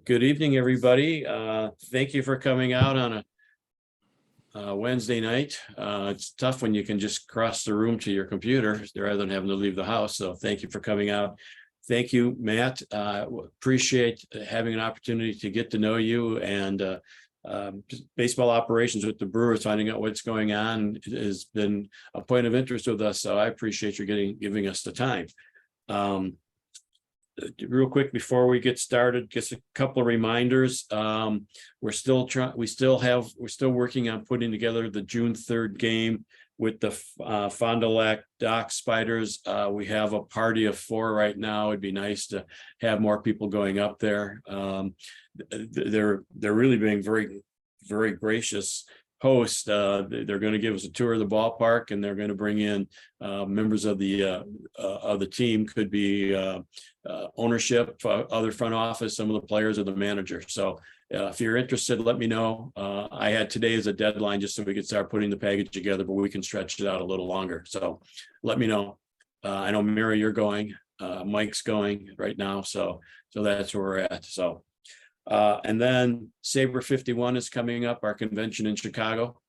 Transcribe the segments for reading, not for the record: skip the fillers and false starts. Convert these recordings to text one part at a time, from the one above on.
Good evening, everybody. Thank you for coming out on a Wednesday night. It's tough when you can just cross the room to your computer rather than having to leave the house. So thank you for coming out. Thank you, Matt. Appreciate having an opportunity to get to know you and just baseball operations with the Brewers. Finding out what's going on has been a point of interest with us. So I appreciate you giving us the time. Real quick before we get started, just a couple of reminders. We're still working on putting together the June 3rd game with the Fond du Lac Dock Spiders. We have a party of 4 right now. It'd be nice to have more people going up there. They're really being very, very gracious host. They're going to give us a tour of the ballpark, and they're going to bring in members of the team. Could be ownership, other front office, some of the players, or the manager. So if you're interested, let me know. I had today as a deadline just so we could start putting the package together, but we can stretch it out a little longer. So let me know. I know, Mary, you're going. Mike's going right now. So that's where we're at. So. And then SABR 51 is coming up, our convention in Chicago.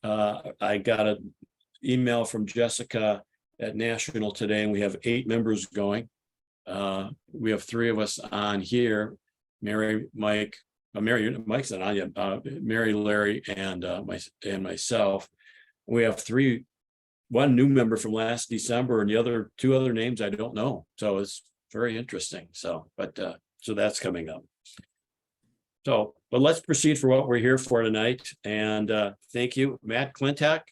I got an email from Jessica at National today, and we have 8 members going. We have 3 of us on here: Mary, Mike, Mike's not on yet. Mary, Larry, and myself. We have 1 new member from last December, and the other 2 other names I don't know. So it's very interesting. So that's coming up. So, but let's proceed for what we're here for tonight. And thank you, Matt Klentak.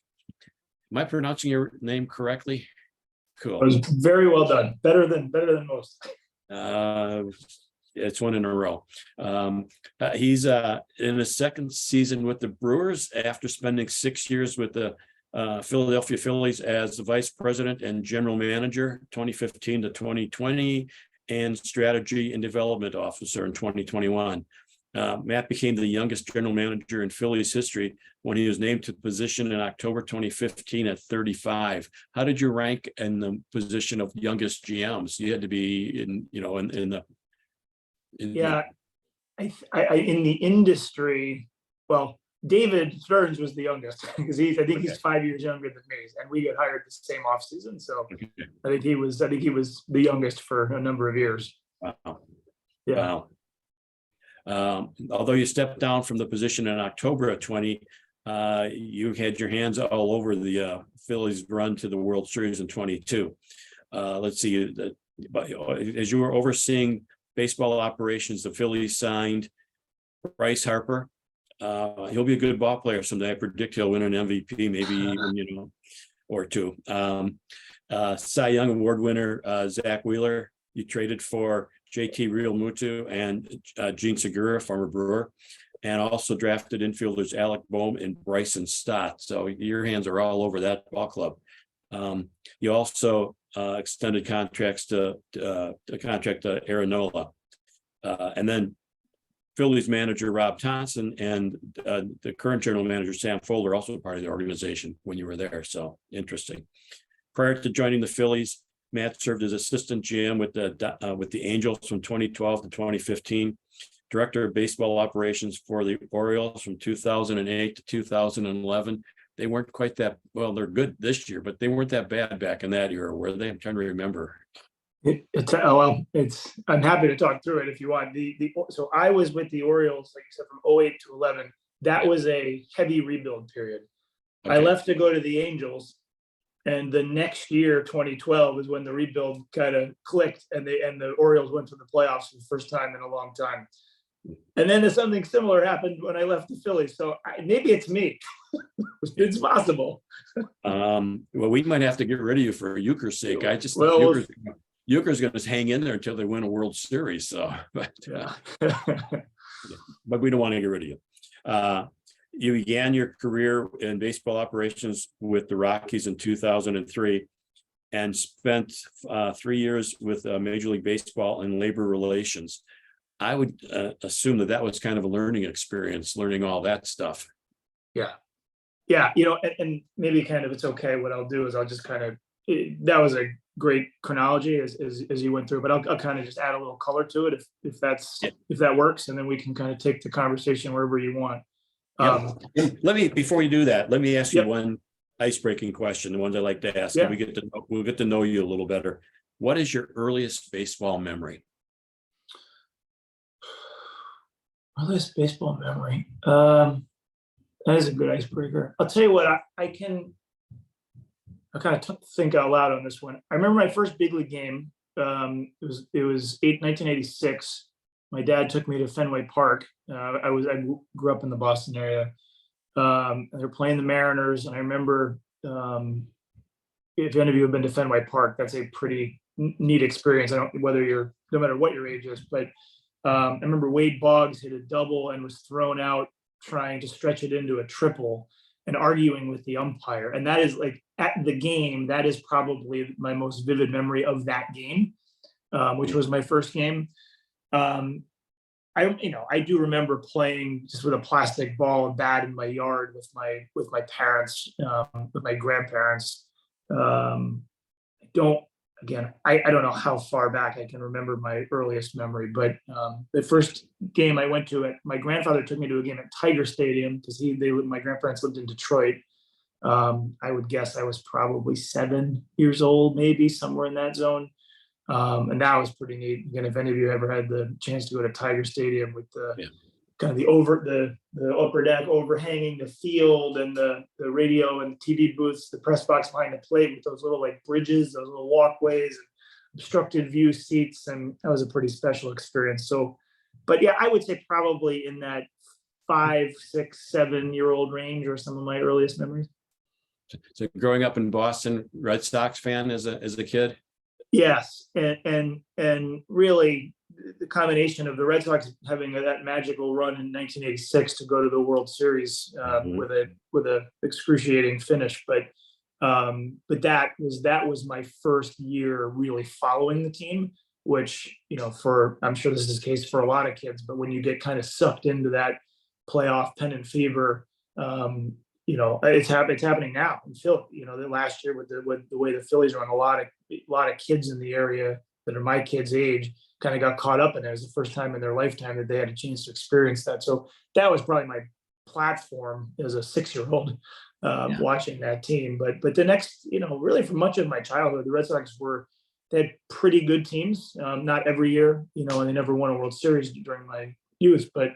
Am I pronouncing your name correctly? Cool. It was very well done. Better than most. It's 1 in a row. He's in his 2nd season with the Brewers after spending 6 years with the Philadelphia Phillies as the vice president and general manager, 2015 to 2020, and strategy and development officer in 2021. Matt became the youngest general manager in Phillies history when he was named to the position in October 2015 at 35. How did you rank in the position of youngest GMs? You had to be in the industry. Well, David Stearns was the youngest because I think he's 5 years younger than me, and we got hired the same offseason. So I think he was the youngest for a number of years. Wow. Yeah. Wow. Although you stepped down from the position in October of 20, you had your hands all over the Phillies run to the World Series in 22. Let's see, as you were overseeing baseball operations, the Phillies signed Bryce Harper. He'll be a good ball player someday. I predict he'll win an MVP, maybe even, or 2. Cy Young Award winner Zach Wheeler. You traded for JT Realmuto and Gene Segura, former Brewer, and also drafted infielders Alec Boehm and Bryson Stott. So your hands are all over that ball club. You also extended contracts to Aaron Nola. And then Phillies manager Rob Thompson and the current general manager Sam Folder, also part of the organization when you were there. So interesting. Prior to joining the Phillies, Matt served as assistant GM with the Angels from 2012 to 2015, director of baseball operations for the Orioles from 2008 to 2011. They weren't quite that well. They're good this year, but they weren't that bad back in that era, were they? I'm trying to remember. I'm happy to talk through it if you want. So I was with the Orioles, like you said, from 2008 to 11. That was a heavy rebuild period. Okay. I left to go to the Angels. And the next year, 2012, is when the rebuild kind of clicked, and the Orioles went to the playoffs for the first time in a long time. And then something similar happened when I left the Phillies. So maybe it's me. It's possible. Well, we might have to get rid of you for Euchre's sake. I just think Euchre's going to hang in there until they win a World Series. So, but we don't want to get rid of you. You began your career in baseball operations with the Rockies in 2003 and spent 3 years with Major League Baseball in labor relations. I would assume that was kind of a learning experience, learning all that stuff. Yeah. And maybe kind of it's okay. What I'll do is I'll just kind of, that was a great chronology as you went through, but I'll kind of just add a little color to it if Yeah. that works, and then we can kind of take the conversation wherever you want. Yep. Before you do that, let me ask you Yep. one icebreaking question, the ones I like to ask. Yeah. We'll get to know you a little better. What is your earliest baseball memory? Earliest baseball memory. That is a good icebreaker. I'll tell you what, I kind of think out loud on this one. I remember my first big league game. It was 1986. My dad took me to Fenway Park. I grew up in the Boston area. And they were playing the Mariners, and I remember, if any of you have been to Fenway Park, that's a pretty neat experience. I don't no matter what your age is, but I remember Wade Boggs hit a double and was thrown out trying to stretch it into a triple and arguing with the umpire. And that is like at the game, that is probably my most vivid memory of that game, which was my first game. I do remember playing just with a plastic ball and bat in my yard with my parents, with my grandparents. I don't know how far back I can remember my earliest memory, but the first game I went to, my grandfather took me to a game at Tiger Stadium because my grandparents lived in Detroit. I would guess I was probably 7 years old, maybe somewhere in that zone. And that was pretty neat. Again, if any of you ever had the chance to go to Tiger Stadium with the kind of the upper deck overhanging the field and the radio and TV booths, the press box behind the plate with those little like bridges, those little walkways, and obstructed view seats, and that was a pretty special experience. So, but yeah, I would say probably in that 5, 6, 7-year-old range are some of my earliest memories. So growing up in Boston, Red Sox fan as a kid? Yes, and really the combination of the Red Sox having that magical run in 1986 to go to the World Series with a excruciating finish, but that was my first year really following the team, which I'm sure this is the case for a lot of kids, but when you get kind of sucked into that playoff pennant fever, it's happening now in Philly. The last year with the way the Phillies run, a lot of kids in the area that are my kids' age kind of got caught up in it. It was the first time in their lifetime that they had a chance to experience that. So that was probably my platform as a 6-year-old watching that team. But the next, really for much of my childhood, the Red Sox they had pretty good teams. Not every year, and they never won a World Series during my youth, but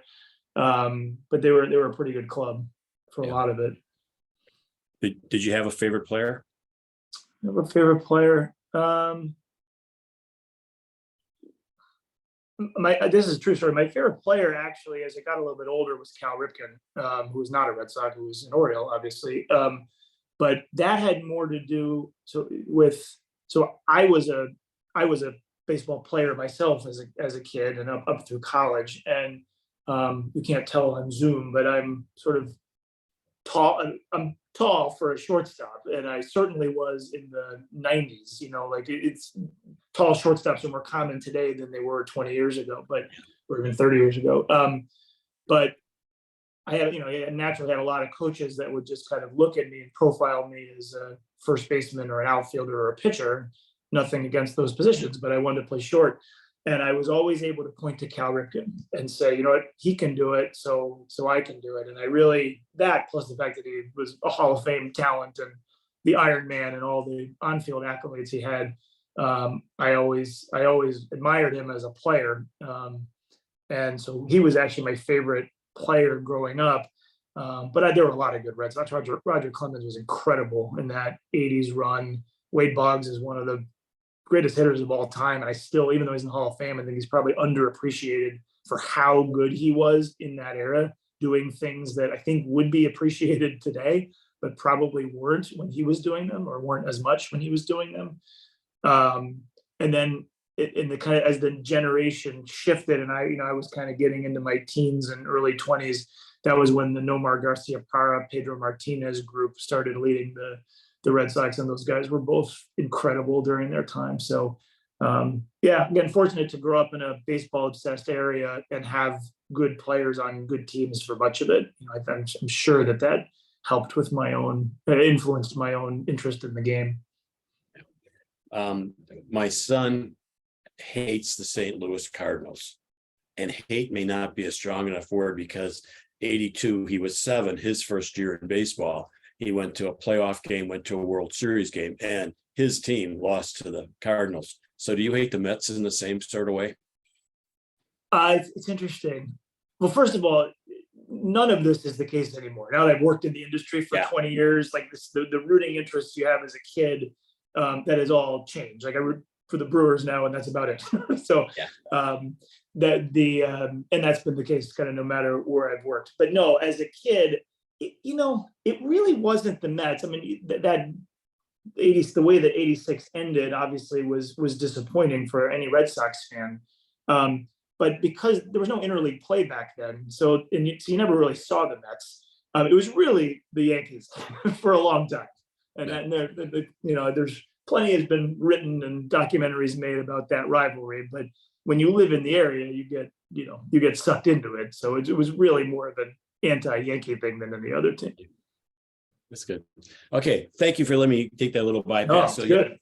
they were a pretty good club for a lot of it. Did you have a favorite player? This is a true story. My favorite player, actually, as I got a little bit older, was Cal Ripken, who was not a Red Sox, who was an Oriole, obviously. But that had more to do with. So I was a baseball player myself as a kid and up through college, and you can't tell on Zoom, but I'm sort of tall. I'm tall for a shortstop, and I certainly was in the 90s. It's tall shortstops are more common today than they were 20 years ago, or even 30 years ago. But I naturally had a lot of coaches that would just kind of look at me and profile me as a first baseman or an outfielder or a pitcher. Nothing against those positions, but I wanted to play short. And I was always able to point to Cal Ripken and say, you know what, he can do it, so I can do it. And I really, that plus the fact that he was a Hall of Fame talent and the Iron Man and all the on-field accolades he had, I always admired him as a player. And so he was actually my favorite player growing up. But there were a lot of good Red Sox. Roger Clemens was incredible in that 80s run. Wade Boggs is one of the greatest hitters of all time. And I still, even though he's in the Hall of Fame, I think he's probably underappreciated for how good he was in that era, doing things that I think would be appreciated today, but probably weren't when he was doing them, or weren't as much when he was doing them. And then in the kind of, as the generation shifted and I was kind of getting into my teens and early 20s, that was when the Nomar Garciaparra, Pedro Martinez group started leading the Red Sox, and those guys were both incredible during their time. So again, fortunate to grow up in a baseball obsessed area and have good players on good teams for much of it. I'm sure that helped with influenced my own interest in the game. My son hates the St. Louis Cardinals, and hate may not be a strong enough word, because 82, he was 7, his first year in baseball. He went to a playoff game, went to a World Series game, and his team lost to the Cardinals. So do you hate the Mets in the same sort of way? It's interesting. Well, first of all, none of this is the case anymore. Now that I've worked in the industry for 20 years, like this, the rooting interest you have as a kid, that has all changed. Like I root for the Brewers now, and that's about it. So and that's been the case kind of no matter where I've worked. But no, as a kid, it really wasn't the Mets. I mean, that 80s, the way that 86 ended, obviously was disappointing for any Red Sox fan. But because there was no interleague play back then, so you never really saw the Mets. It was really the Yankees for a long time, and there's plenty has been written and documentaries made about that rivalry. But when you live in the area, you get sucked into it. So it was really more of an anti-Yankee thing than any other team. That's good. Okay, thank you for letting me take that little bypass. So good.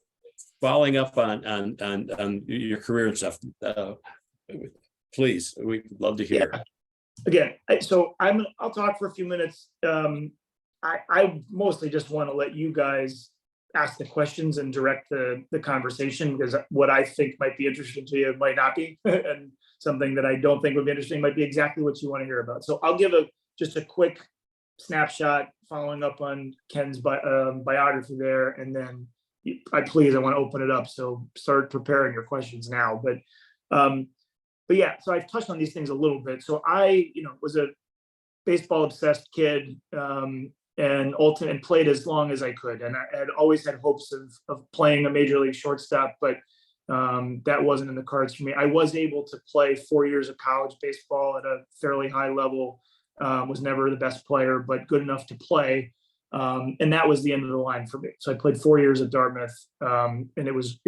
Following up on your career and stuff, please, we'd love to hear. Yeah. Again, I'll talk for a few minutes. I mostly just want to let you guys ask the questions and direct the conversation, because what I think might be interesting to you might not be, and something that I don't think would be interesting might be exactly what you want to hear about. So I'll give just a quick snapshot following up on Ken's biography there, and then I want to open it up. So start preparing your questions now. But yeah, so I've touched on these things a little bit. So I, was a baseball obsessed kid, and played as long as I could. And I had always had hopes of playing a major league shortstop, but that wasn't in the cards for me. I was able to play 4 years of college baseball at a fairly high level. Was never the best player, but good enough to play. And that was the end of the line for me. So I played 4 years at Dartmouth, and it was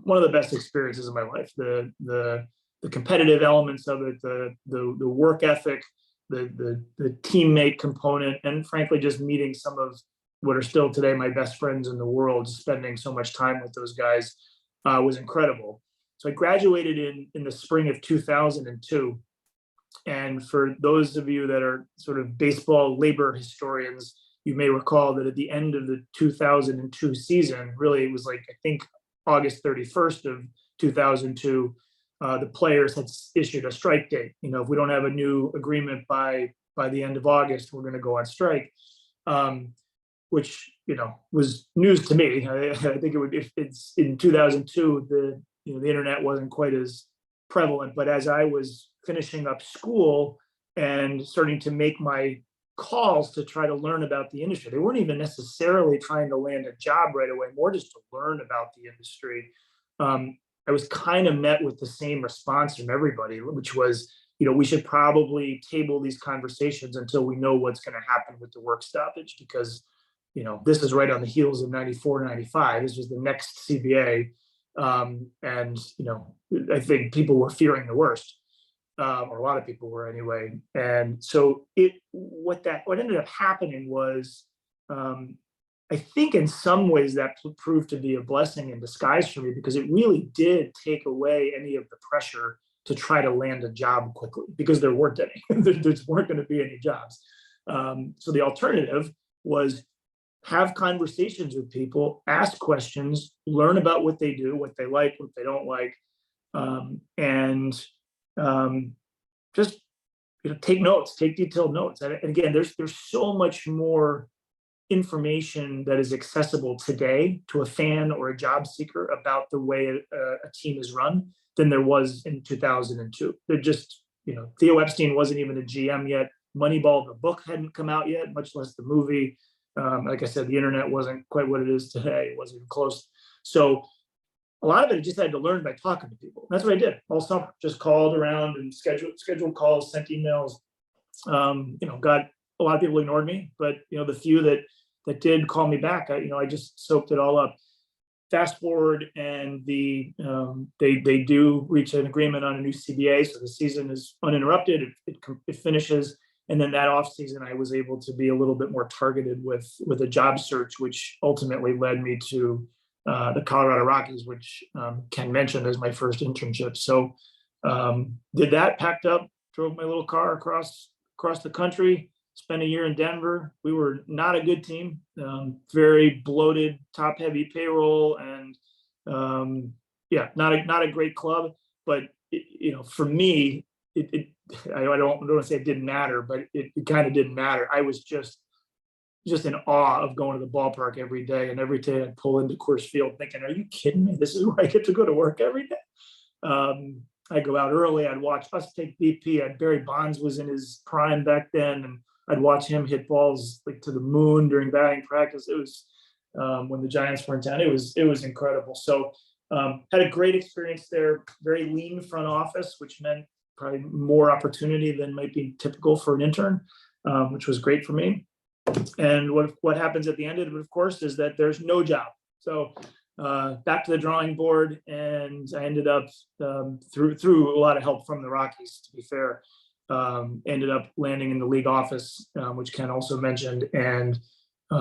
one of the best experiences of my life. The competitive elements of it, the work ethic, the teammate component, and frankly, just meeting some of what are still today my best friends in the world, spending so much time with those guys was incredible. So I graduated in the spring of 2002. And for those of you that are sort of baseball labor historians, you may recall that at the end of the 2002 season, really it was like, I think August 31st of 2002, the players had issued a strike date. If we don't have a new agreement by the end of August, we're going to go on strike, which, was news to me. I think it would, if it's in 2002, the internet wasn't quite as prevalent, but as I was finishing up school and starting to make my calls to try to learn about the industry, they weren't even necessarily trying to land a job right away, more just to learn about the industry. I was kind of met with the same response from everybody, which was, we should probably table these conversations until we know what's going to happen with the work stoppage, because, this is right on the heels of 94, 95. This was the next CBA. And, I think people were fearing the worst, or a lot of people were anyway. And so what ended up happening was, I think in some ways that proved to be a blessing in disguise for me, because it really did take away any of the pressure to try to land a job quickly, because there weren't any. There weren't going to be any jobs. So the alternative was have conversations with people, ask questions, learn about what they do, what they like, what they don't like, and just take notes, take detailed notes. And again, there's so much more information that is accessible today to a fan or a job seeker about the way a team is run than there was in 2002. They're just, Theo Epstein wasn't even a GM yet. Moneyball, the book, hadn't come out yet, much less the movie. Like I said, the internet wasn't quite what it is today. It wasn't even close. So a lot of it I just had to learn by talking to people. That's what I did all summer. Just called around and scheduled calls, sent emails. Got a lot of people ignored me, but the few that did call me back, I just soaked it all up. Fast forward, and they do reach an agreement on a new CBA, so the season is uninterrupted. It finishes, and then that off season, I was able to be a little bit more targeted with a job search, which ultimately led me to the Colorado Rockies, which Ken mentioned as my first internship. So did that, packed up, drove my little car across the country, spent a year in Denver. We were not a good team, very bloated, top heavy payroll, and not a great club. But for me, I don't want to say it didn't matter, but it kind of didn't matter. I was just in awe of going to the ballpark every day, and every day I'd pull into Coors Field thinking, "Are you kidding me? This is where I get to go to work every day." I'd go out early. I'd watch us take BP. Barry Bonds was in his prime back then, and I'd watch him hit balls like to the moon during batting practice. It was when the Giants were in town. It was incredible. So had a great experience there. Very lean front office, which meant probably more opportunity than might be typical for an intern, which was great for me. And what happens at the end of it, of course, is that there's no job. So back to the drawing board, and I ended up through a lot of help from the Rockies, to be fair, ended up landing in the league office, which Ken also mentioned. And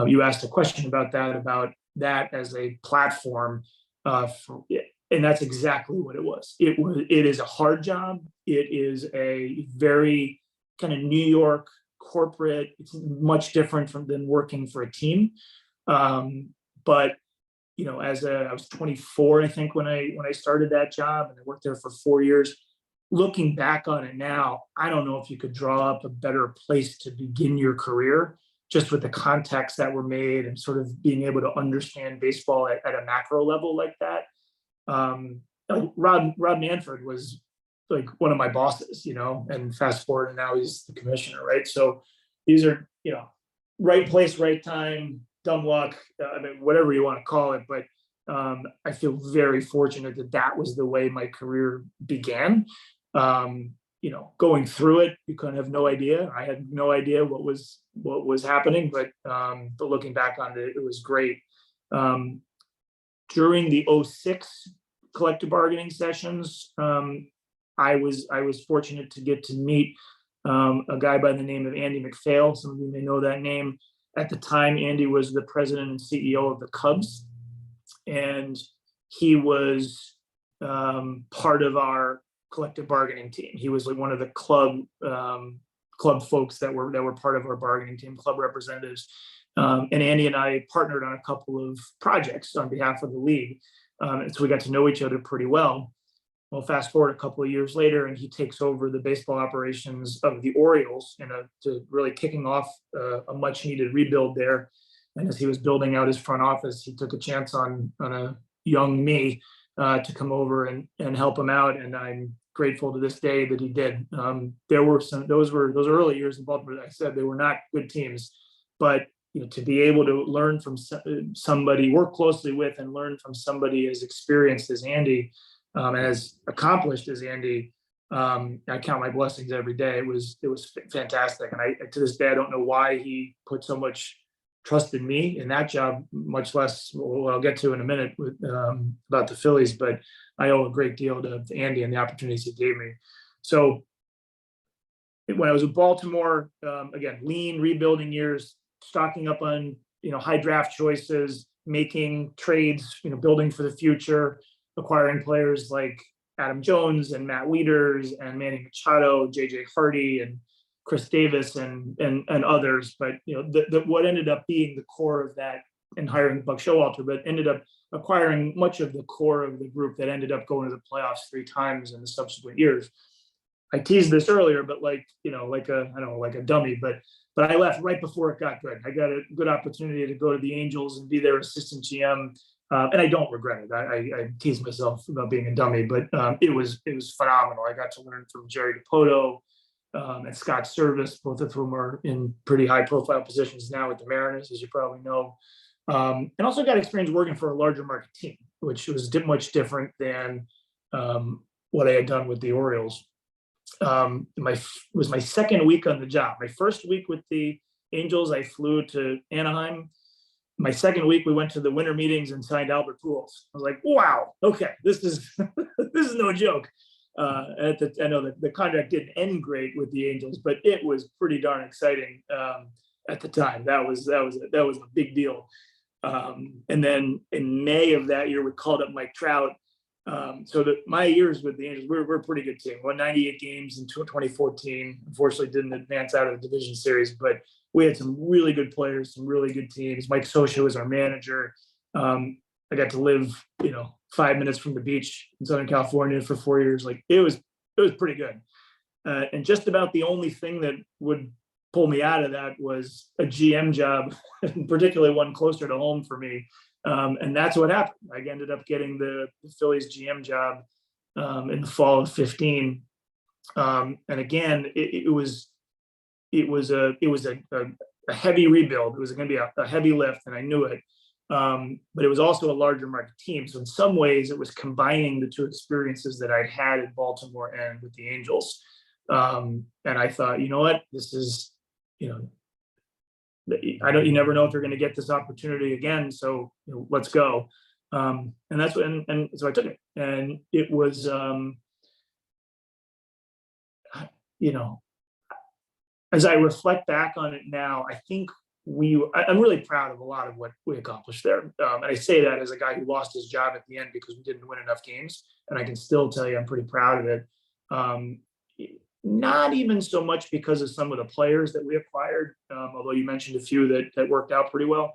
you asked a question about that as a platform, and that's exactly what it was. It is a hard job. It is a very kind of New York corporate. It's much different than working for a team. But I was 24, I think, when I started that job, and I worked there for 4 years. Looking back on it now, I don't know if you could draw up a better place to begin your career, just with the contacts that were made and sort of being able to understand baseball at a macro level like that. Rob Manfred was like one of my bosses, and fast forward, and now he's the commissioner, right? So these are, right place, right time, dumb luck, whatever you want to call it. But I feel very fortunate that was the way my career began. Going through it, you kind of have no idea. I had no idea what was happening, but looking back on it, it was great. During the 2006 collective bargaining sessions, I was fortunate to get to meet a guy by the name of Andy MacPhail. Some of you may know that name. At the time, Andy was the president and CEO of the Cubs, and he was part of our collective bargaining team. He was like one of the club folks that were part of our bargaining team, club representatives. And Andy and I partnered on a couple of projects on behalf of the league. And so we got to know each other pretty well. Well, fast forward a couple of years later, and he takes over the baseball operations of the Orioles, to really kicking off a much needed rebuild there. And as he was building out his front office, he took a chance on a young me to come over and help him out. And I'm grateful to this day that he did. There were those early years in Baltimore. Like I said, they were not good teams, but to be able to learn from somebody, work closely with, and learn from somebody as experienced as Andy, as accomplished as Andy, I count my blessings every day. It was fantastic, and I to this day I don't know why he put so much trust in me in that job, much less what I'll get to in a minute with about the Phillies. But I owe a great deal to Andy and the opportunities he gave me. So when I was in Baltimore, again, lean rebuilding years, stocking up on high draft choices, making trades, building for the future, acquiring players like Adam Jones and Matt Wieters and Manny Machado, JJ Hardy and Chris Davis and others. But what ended up being the core of that, and hiring Buck Showalter, but ended up acquiring much of the core of the group that ended up going to the playoffs 3 times in the subsequent years. I teased this earlier, but like a dummy, but I left right before it got good. I got a good opportunity to go to the Angels and be their assistant GM. And I don't regret it. I tease myself about being a dummy, but it was phenomenal. I got to learn from Jerry Dipoto and Scott Service, both of whom are in pretty high profile positions now with the Mariners, as you probably know. And also got experience working for a larger market team, which was much different than what I had done with the Orioles. Was my second week on the job. My first week with the Angels, I flew to Anaheim. My second week, we went to the winter meetings and signed Albert Pujols. I was like, wow, okay, this is this is no joke. I know that the contract didn't end great with the Angels, but it was pretty darn exciting at the time. That was a big deal. And then in May of that year, we called up Mike Trout. So my years with the Angels, we're a pretty good team. Won 98 games in 2014. Unfortunately, didn't advance out of the division series, but we had some really good players, some really good teams. Mike Scioscia was our manager. I got to live, 5 minutes from the beach in Southern California for 4 years. Like it was pretty good. And just about the only thing that would pull me out of that was a GM job, particularly one closer to home for me. And that's what happened. I ended up getting the Phillies GM job in the fall of 15. And again, it was a heavy rebuild. It was going to be a heavy lift, and I knew it. But it was also a larger market team. So in some ways, it was combining the two experiences that I'd had in Baltimore and with the Angels. And I thought, you know what, this is, you never know if you're going to get this opportunity again. So let's go. And that's what, and so I took it, and it was, as I reflect back on it now, I think I'm really proud of a lot of what we accomplished there. And I say that as a guy who lost his job at the end because we didn't win enough games. And I can still tell you I'm pretty proud of it. Not even so much because of some of the players that we acquired, although you mentioned a few that worked out pretty well,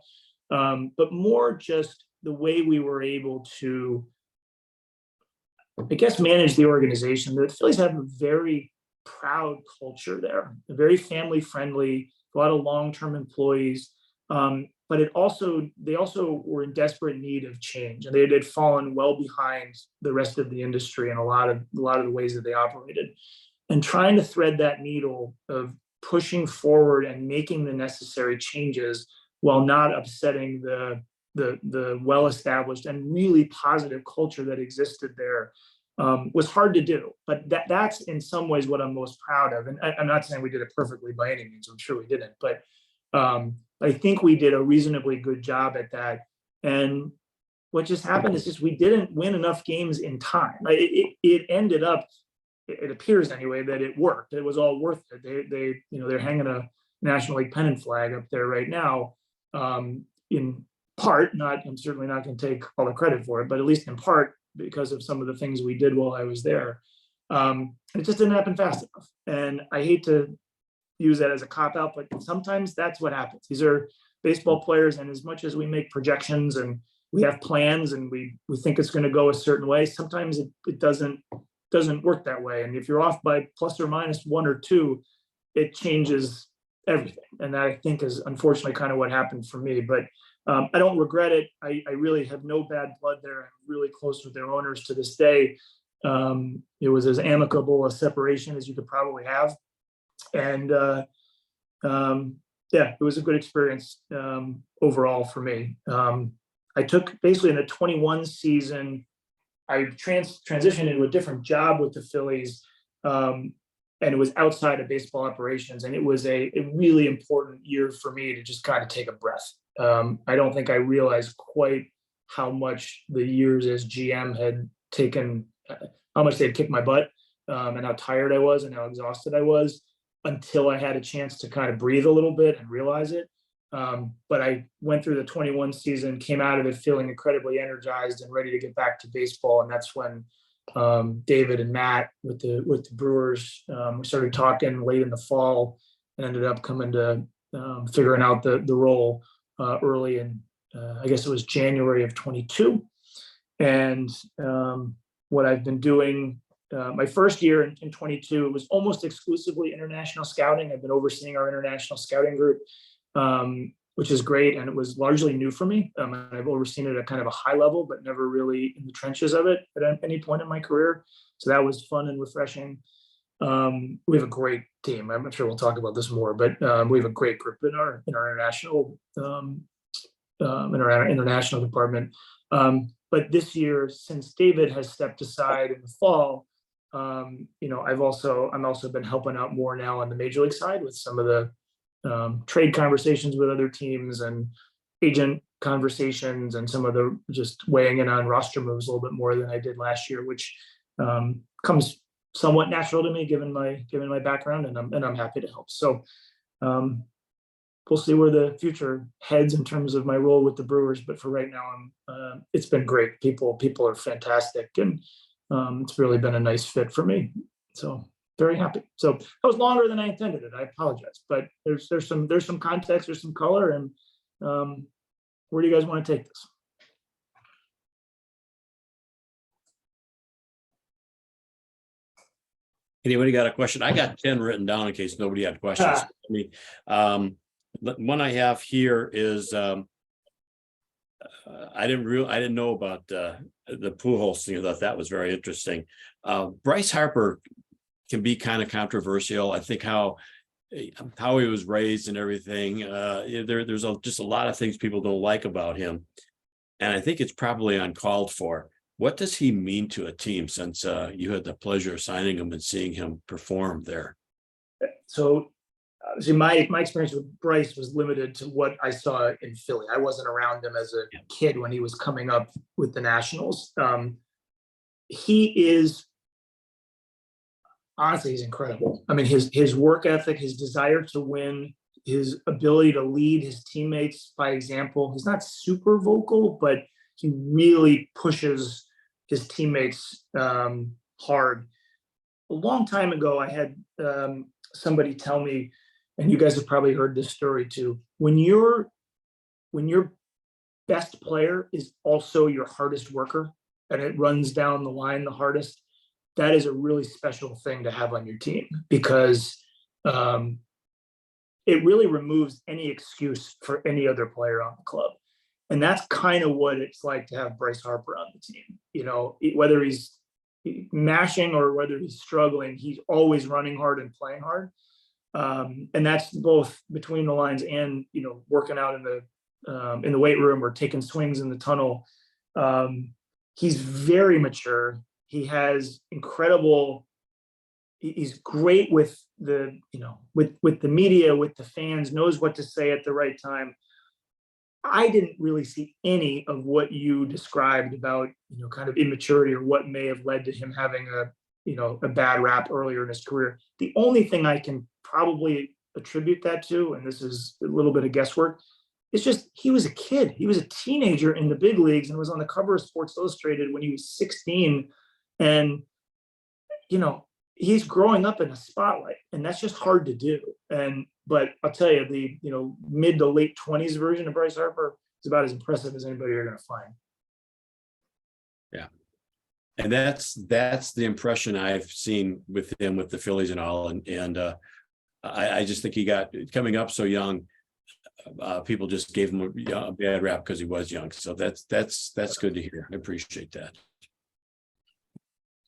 but more just the way we were able to, I guess, manage the organization. The Phillies have a very proud culture there, very family friendly, a lot of long-term employees. But they also were in desperate need of change, and they had fallen well behind the rest of the industry in a lot of the ways that they operated. And trying to thread that needle of pushing forward and making the necessary changes while not upsetting the well-established and really positive culture that existed there was hard to do. But that's in some ways what I'm most proud of. And I'm not saying we did it perfectly by any means. I'm sure we didn't. But I think we did a reasonably good job at that. And what just happened is just we didn't win enough games in time. It ended up, it appears anyway, that it worked. It was all worth it. They're hanging a National League pennant flag up there right now, in part. I'm certainly not going to take all the credit for it, but at least in part because of some of the things we did while I was there. It just didn't happen fast enough. And I hate to use that as a cop-out, but sometimes that's what happens. These are baseball players, and as much as we make projections and we have plans and we think it's going to go a certain way, sometimes it doesn't work that way. And if you're off by plus or minus 1 or 2, it changes everything. And that, I think, is unfortunately kind of what happened for me. But I don't regret it. I really have no bad blood there. I'm really close with their owners to this day. It was as amicable a separation as you could probably have. And it was a good experience overall for me. I took basically in the 21 season, I transitioned into a different job with the Phillies, and it was outside of baseball operations. And it was a really important year for me to just kind of take a breath. I don't think I realized quite how much the years as GM had taken, how much they had kicked my butt, and how tired I was and how exhausted I was, until I had a chance to kind of breathe a little bit and realize it. But I went through the 21 season, came out of it feeling incredibly energized and ready to get back to baseball. And that's when David and Matt with the Brewers, we started talking late in the fall and ended up coming to figuring out the role early in, I guess it was January of 22. And what I've been doing, my first year in 22, it was almost exclusively international scouting. I've been overseeing our international scouting group, which is great. And it was largely new for me. And I've overseen it at kind of a high level, but never really in the trenches of it at any point in my career. So that was fun and refreshing. We have a great team. I'm sure we'll talk about this more, but we have a great group in our international international department. But this year, since David has stepped aside in the fall, I'm also been helping out more now on the major league side with some of the trade conversations with other teams and agent conversations, and some of the just weighing in on roster moves a little bit more than I did last year, which comes somewhat natural to me given my background, and I'm happy to help. So we'll see where the future heads in terms of my role with the Brewers. But for right now, it's been great. People are fantastic, and it's really been a nice fit for me. So very happy. So that was longer than I intended it. I apologize, but there's some context, there's some color, and where do you guys want to take this? Anybody got a question? I got 10 written down in case nobody had questions. One I have here is I didn't know about the Pujols thing. I thought that was very interesting. Bryce Harper can be kind of controversial. I think how he was raised and everything. There's just a lot of things people don't like about him, and I think it's probably uncalled for. What does he mean to a team, since you had the pleasure of signing him and seeing him perform there? So, see, my experience with Bryce was limited to what I saw in Philly. I wasn't around him as a kid when he was coming up with the Nationals. He is, honestly, he's incredible. I mean, his work ethic, his desire to win, his ability to lead his teammates by example. He's not super vocal, but he really pushes his teammates hard. A long time ago, I had somebody tell me, and you guys have probably heard this story too, when your best player is also your hardest worker, and it runs down the line the hardest, that is a really special thing to have on your team, because it really removes any excuse for any other player on the club. And that's kind of what it's like to have Bryce Harper on the team. You know, whether he's mashing or whether he's struggling, he's always running hard and playing hard. And that's both between the lines and, you know, working out in the weight room or taking swings in the tunnel. He's very mature. He has incredible. He's great with the, you know, with the media, with the fans, knows what to say at the right time. I didn't really see any of what you described about, you know, kind of immaturity or what may have led to him having a bad rap earlier in his career. The only thing I can probably attribute that to, and this is a little bit of guesswork, it's just he was a kid. He was a teenager in the big leagues and was on the cover of Sports Illustrated when he was 16. And, you know, he's growing up in a spotlight, and that's just hard to do. But I'll tell you, the, you know, mid to late 20s version of Bryce Harper is about as impressive as anybody you're going to find. Yeah. And that's the impression I've seen with him, with the Phillies and all. And I just think he got coming up so young. People just gave him a bad rap because he was young. So that's good to hear. I appreciate that.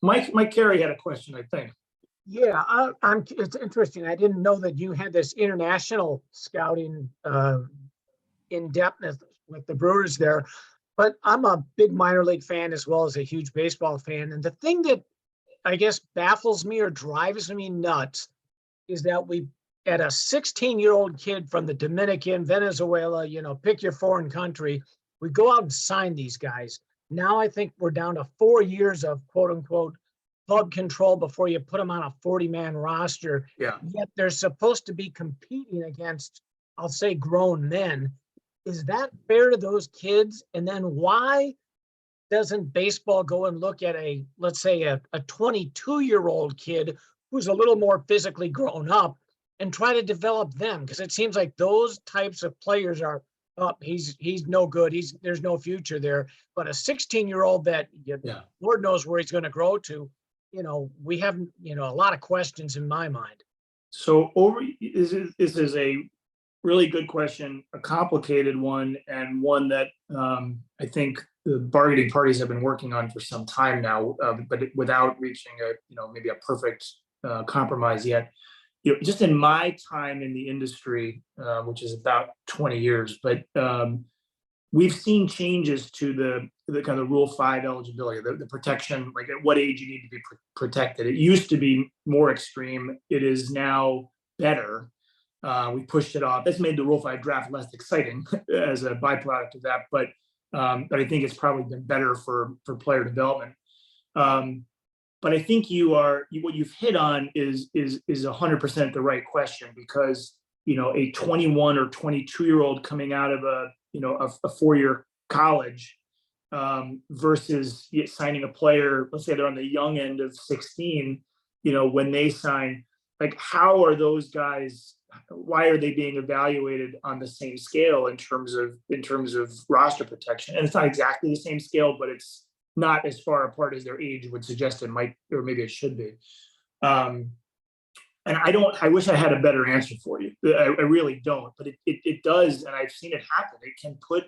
Mike Carey had a question, I think. Yeah, it's interesting. I didn't know that you had this international scouting in-depthness with the Brewers there, but I'm a big minor league fan as well as a huge baseball fan. And the thing that I guess baffles me or drives me nuts is that we, at a 16-year-old kid from the Dominican, Venezuela, you know, pick your foreign country, we go out and sign these guys. Now I think we're down to 4 years of quote unquote club control before you put them on a 40-man roster. Yeah. Yet they're supposed to be competing against, I'll say, grown men. Is that fair to those kids? And then why doesn't baseball go and look at let's say a 22-year-old kid who's a little more physically grown up and try to develop them? Because it seems like those types of players are, he's no good. There's no future there. But a 16-year-old that Lord knows where he's going to grow to, you know, we have, you know, a lot of questions in my mind. So this is a really good question, a complicated one, and one that I think the bargaining parties have been working on for some time now, but without reaching maybe a perfect compromise yet. You know, just in my time in the industry, which is about 20 years, but we've seen changes to the kind of Rule 5 eligibility, the protection, like at what age you need to be protected. It used to be more extreme. It is now better. We pushed it off. That's made the Rule 5 draft less exciting as a byproduct of that, but I think it's probably been better for player development. But I think what you've hit on is 100% the right question, because a 21 or 22-year-old coming out of a 4-year college versus signing a player, let's say they're on the young end of 16, when they sign, like, how are those guys, why are they being evaluated on the same scale in terms of roster protection? And it's not exactly the same scale, but it's not as far apart as their age would suggest it might, or maybe it should be. And I wish I had a better answer for you. I really don't, but it does. And I've seen it happen. It can put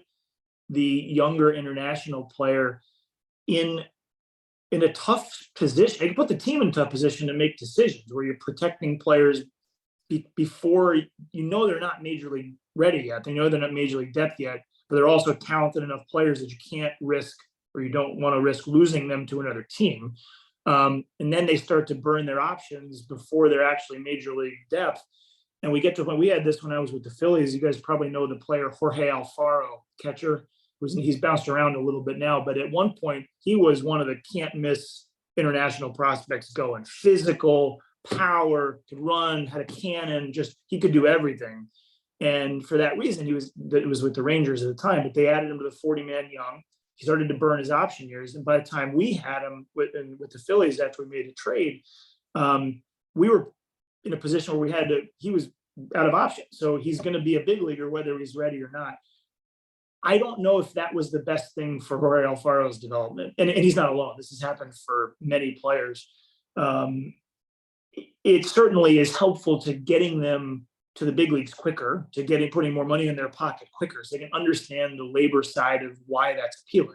the younger international player in a tough position. It can put the team in a tough position to make decisions where you're protecting players before they're not major league ready yet. They know they're not major league depth yet, but they're also talented enough players that you can't risk, or you don't want to risk losing them to another team. And then they start to burn their options before they're actually major league depth. And we get to when we had this when I was with the Phillies. You guys probably know the player Jorge Alfaro, catcher. He's bounced around a little bit now, but at one point he was one of the can't miss international prospects going. Physical, power, could run, had a cannon, just he could do everything. And for that reason, it was with the Rangers at the time, but they added him to the 40-man young. He started to burn his option years. And by the time we had him with the Phillies after we made a trade, we were in a position where he was out of options. So he's going to be a big leaguer, whether he's ready or not. I don't know if that was the best thing for Jorge Alfaro's development. And he's not alone. This has happened for many players. It certainly is helpful to getting them to the big leagues quicker, to putting more money in their pocket quicker, so they can understand the labor side of why that's appealing.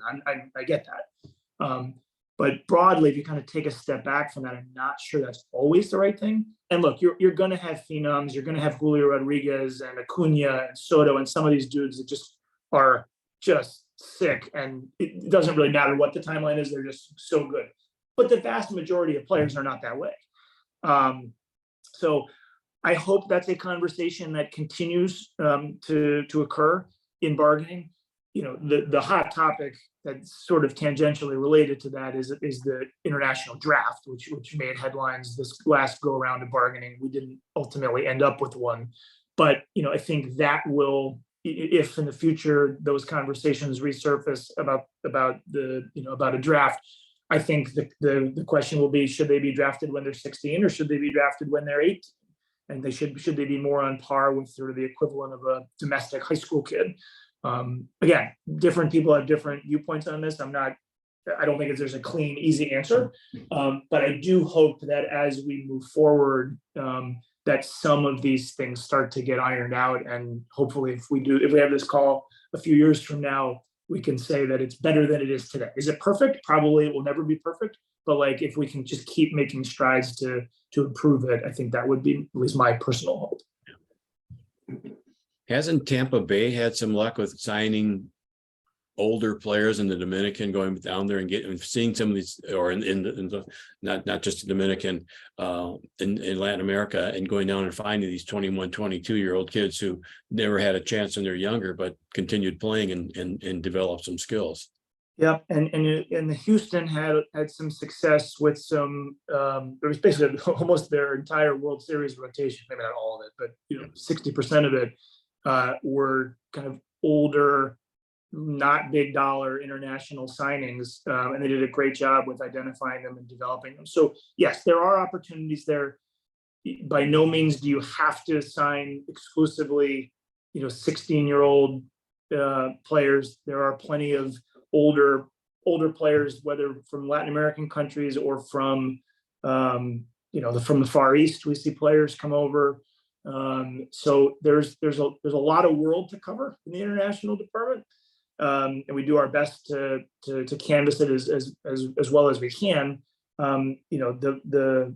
I get that. But broadly, if you kind of take a step back from that, I'm not sure that's always the right thing. And look, you're going to have phenoms. You're going to have Julio Rodriguez and Acuna and Soto and some of these dudes that just are just sick. And it doesn't really matter what the timeline is. They're just so good. But the vast majority of players are not that way. So I hope that's a conversation that continues to occur in bargaining. The hot topic that's sort of tangentially related to that is the international draft, which made headlines this last go around of bargaining. We didn't ultimately end up with one, but I think that will, if in the future those conversations resurface about a draft, I think the question will be, should they be drafted when they're 16 or should they be drafted when they're 18? And they should they be more on par with sort of the equivalent of a domestic high school kid? Again, different people have different viewpoints on this. I don't think there's a clean, easy answer. But I do hope that as we move forward, that some of these things start to get ironed out. And hopefully if we have this call a few years from now, we can say that it's better than it is today. Is it perfect? Probably it will never be perfect. But like, if we can just keep making strides to improve it, I think that would be at least my personal hope. Hasn't Tampa Bay had some luck with signing older players in the Dominican, going down there and seeing some of these, or in the not just the Dominican, in Latin America, and going down and finding these 21, 22-year-old kids who never had a chance when they're younger, but continued playing and developed some skills. Yeah, and Houston had some success with some. It was basically almost their entire World Series rotation. Maybe not all of it, but 60% of it were kind of older, not big dollar international signings, and they did a great job with identifying them and developing them. So yes, there are opportunities there. By no means do you have to sign exclusively, 16-year-old players. There are plenty of older players, whether from Latin American countries or from from the Far East. We see players come over. So there's a lot of world to cover in the international department. And we do our best to canvass it as well as we can. The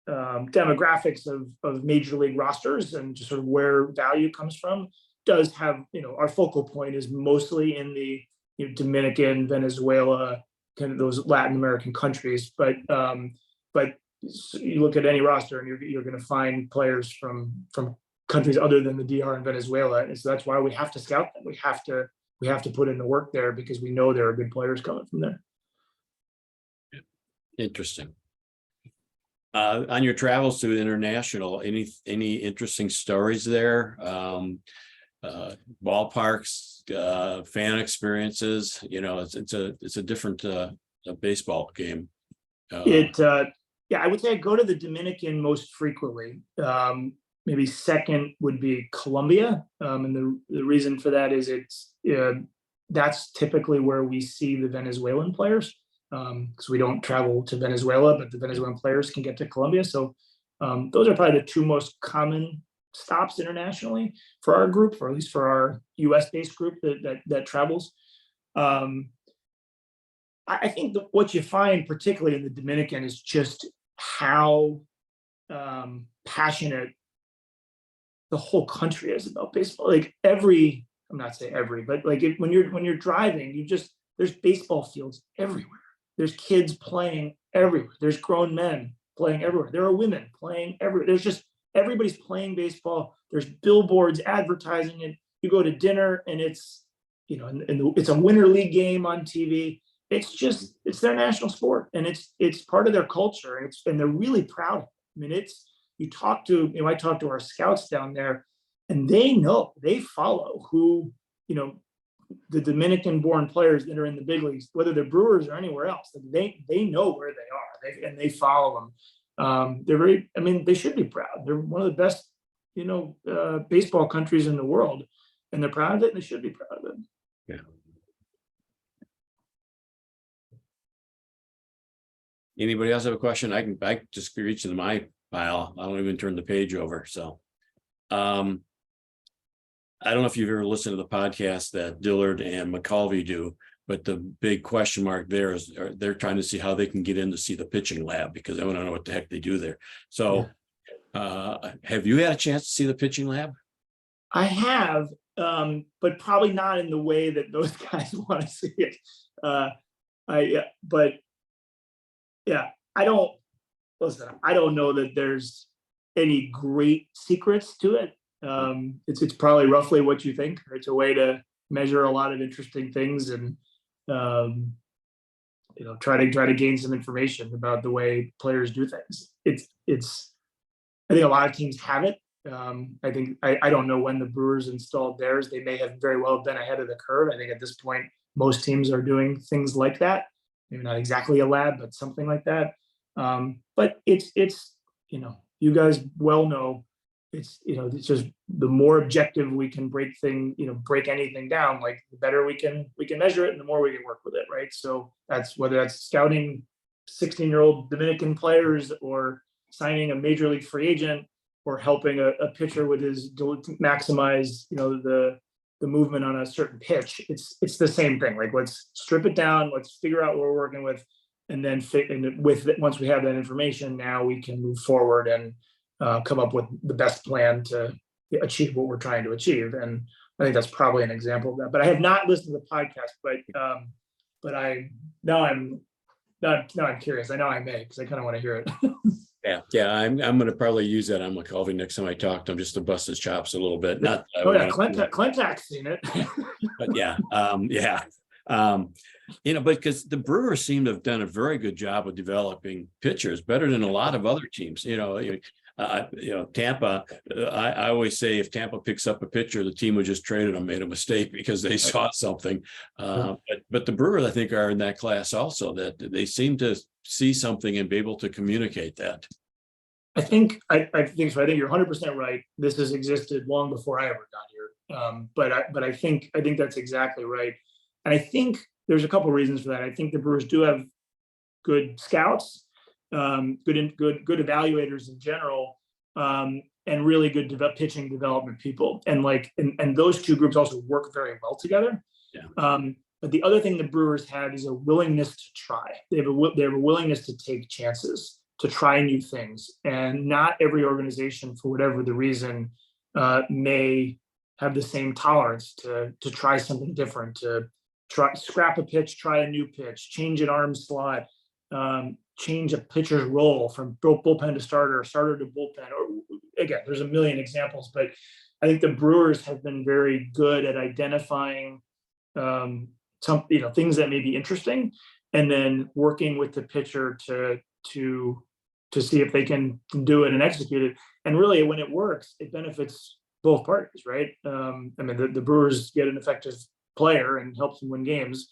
demographics of major league rosters and just sort of where value comes from does have, our focal point is mostly in the Dominican, Venezuela, kind of those Latin American countries. But you look at any roster and you're going to find players from countries other than the DR and Venezuela. And so that's why we have to scout them. We have to put in the work there because we know there are good players coming from there. Interesting. On your travels to international, any interesting stories there? Ballparks, fan experiences, it's a different a baseball game. Yeah, I would say I go to the Dominican most frequently. Maybe second would be Colombia. And the reason for that is that's typically where we see the Venezuelan players. Because we don't travel to Venezuela, but the Venezuelan players can get to Colombia. So those are probably the two most common stops internationally for our group, or at least for our US-based group that travels. I think what you find, particularly in the Dominican, is just how passionate the whole country is about baseball. Like I'm not saying every, but like when you're driving, there's baseball fields everywhere. There's kids playing everywhere. There's grown men playing everywhere. There are women playing everywhere. There's just everybody's playing baseball. There's billboards advertising it. You go to dinner and it's it's a winter league game on TV. It's their national sport, and it's part of their culture, and they're really proud of it. I mean, I talk to our scouts down there, and they follow who, the Dominican-born players that are in the big leagues, whether they're Brewers or anywhere else. They know where they are, and they follow them. They should be proud. They're one of the best, baseball countries in the world, and they're proud of it, and they should be proud of it. Yeah. Anybody else have a question? I can just reach into my pile. I don't even turn the page over. So I don't know if you've ever listened to the podcast that Dillard and McCulvey do, but the big question mark there is they're trying to see how they can get in to see the pitching lab, because I want to know what the heck they do there. So have you had a chance to see the pitching lab? I have, but probably not in the way that those guys want to see it. I don't know that there's any great secrets to it. It's probably roughly what you think. It's a way to measure a lot of interesting things and try to gain some information about the way players do things. I think a lot of teams have it. I don't know when the Brewers installed theirs. They may have very well been ahead of the curve. I think at this point most teams are doing things like that. Maybe not exactly a lab, but something like that. But it's you guys well know, it's just the more objective we can break anything down, like the better we can measure it, and the more we can work with it, right? So that's whether that's scouting 16-year-old Dominican players, or signing a major league free agent, or helping a pitcher with his maximize the movement on a certain pitch. It's the same thing. Like, let's strip it down, let's figure out what we're working with, and then once we have that information, now we can move forward and come up with the best plan to achieve what we're trying to achieve. And I think that's probably an example of that. But I have not listened to the podcast, but I'm curious. I know I may, because I kind of want to hear it. Yeah. I'm going to probably use that on McCulvey next time I talk to him, just to bust his chops a little bit. Klentak's seen it. But but because the Brewers seem to have done a very good job of developing pitchers, better than a lot of other teams. Tampa. I always say, if Tampa picks up a pitcher, the team who just traded him made a mistake, because they saw something. But the Brewers, I think, are in that class also, that they seem to see something and be able to communicate that. I think so. I think you're 100% right. This has existed long before I ever got here. But I think that's exactly right. And I think there's a couple of reasons for that. I think the Brewers do have good scouts, good evaluators in general, and really good pitching development people. And those two groups also work very well together. Yeah. But the other thing the Brewers have is a willingness to try. They have a willingness to take chances, to try new things. And not every organization, for whatever the reason, may have the same tolerance to try something different, to scrap a pitch, try a new pitch, change an arm slot, change a pitcher's role from bullpen to starter to bullpen. Or again, there's a million examples, but I think the Brewers have been very good at identifying some things that may be interesting, and then working with the pitcher to to see if they can do it and execute it. And really, when it works, it benefits both parties, right? I mean, the Brewers get an effective player and helps them win games,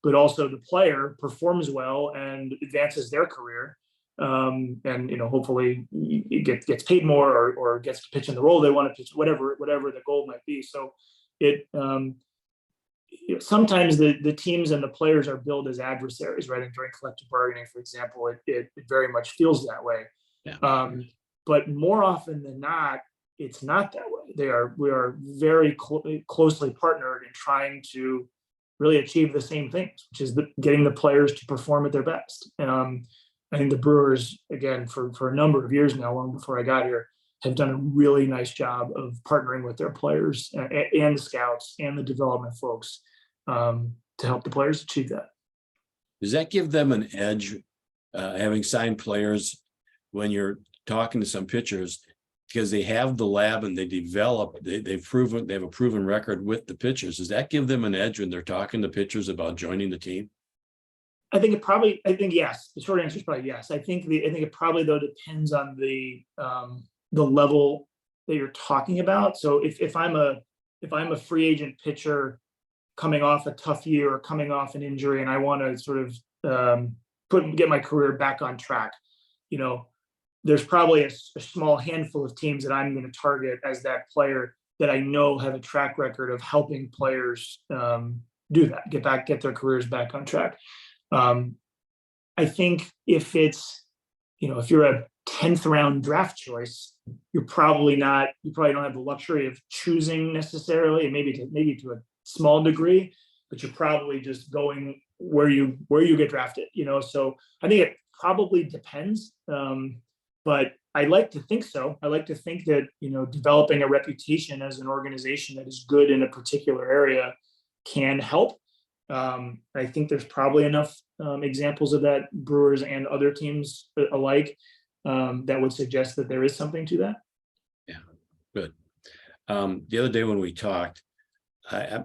but also the player performs well and advances their career. And hopefully it gets paid more or gets to pitch in the role they want to pitch, whatever the goal might be. So it sometimes the teams and the players are billed as adversaries, right? And during collective bargaining, for example, it very much feels that way. Yeah. But more often than not, it's not that way. We are very closely partnered in trying to really achieve the same things, which is getting the players to perform at their best. I think the Brewers, again, for a number of years now, long before I got here, have done a really nice job of partnering with their players and the scouts and the development folks to help the players achieve that. Does that give them an edge, having signed players when you're talking to some pitchers, because they have the lab and they have a proven record with the pitchers? Does that give them an edge when they're talking to pitchers about joining the team? I think yes. The short answer is probably yes. I think it probably though depends on the level that you're talking about. So if I'm a free agent pitcher coming off a tough year or coming off an injury and I want to sort of get my career back on track, there's probably a small handful of teams that I'm going to target as that player that I know have a track record of helping players do that, get their careers back on track. I think if you're a 10th round draft choice, you probably don't have the luxury of choosing necessarily, and maybe to a small degree, but you're probably just going where you get drafted, so I think it probably depends. But I like to think so. I like to think that, developing a reputation as an organization that is good in a particular area can help. I think there's probably enough examples of that, Brewers and other teams alike, that would suggest that there is something to that. Yeah, good. The other day when we talked, I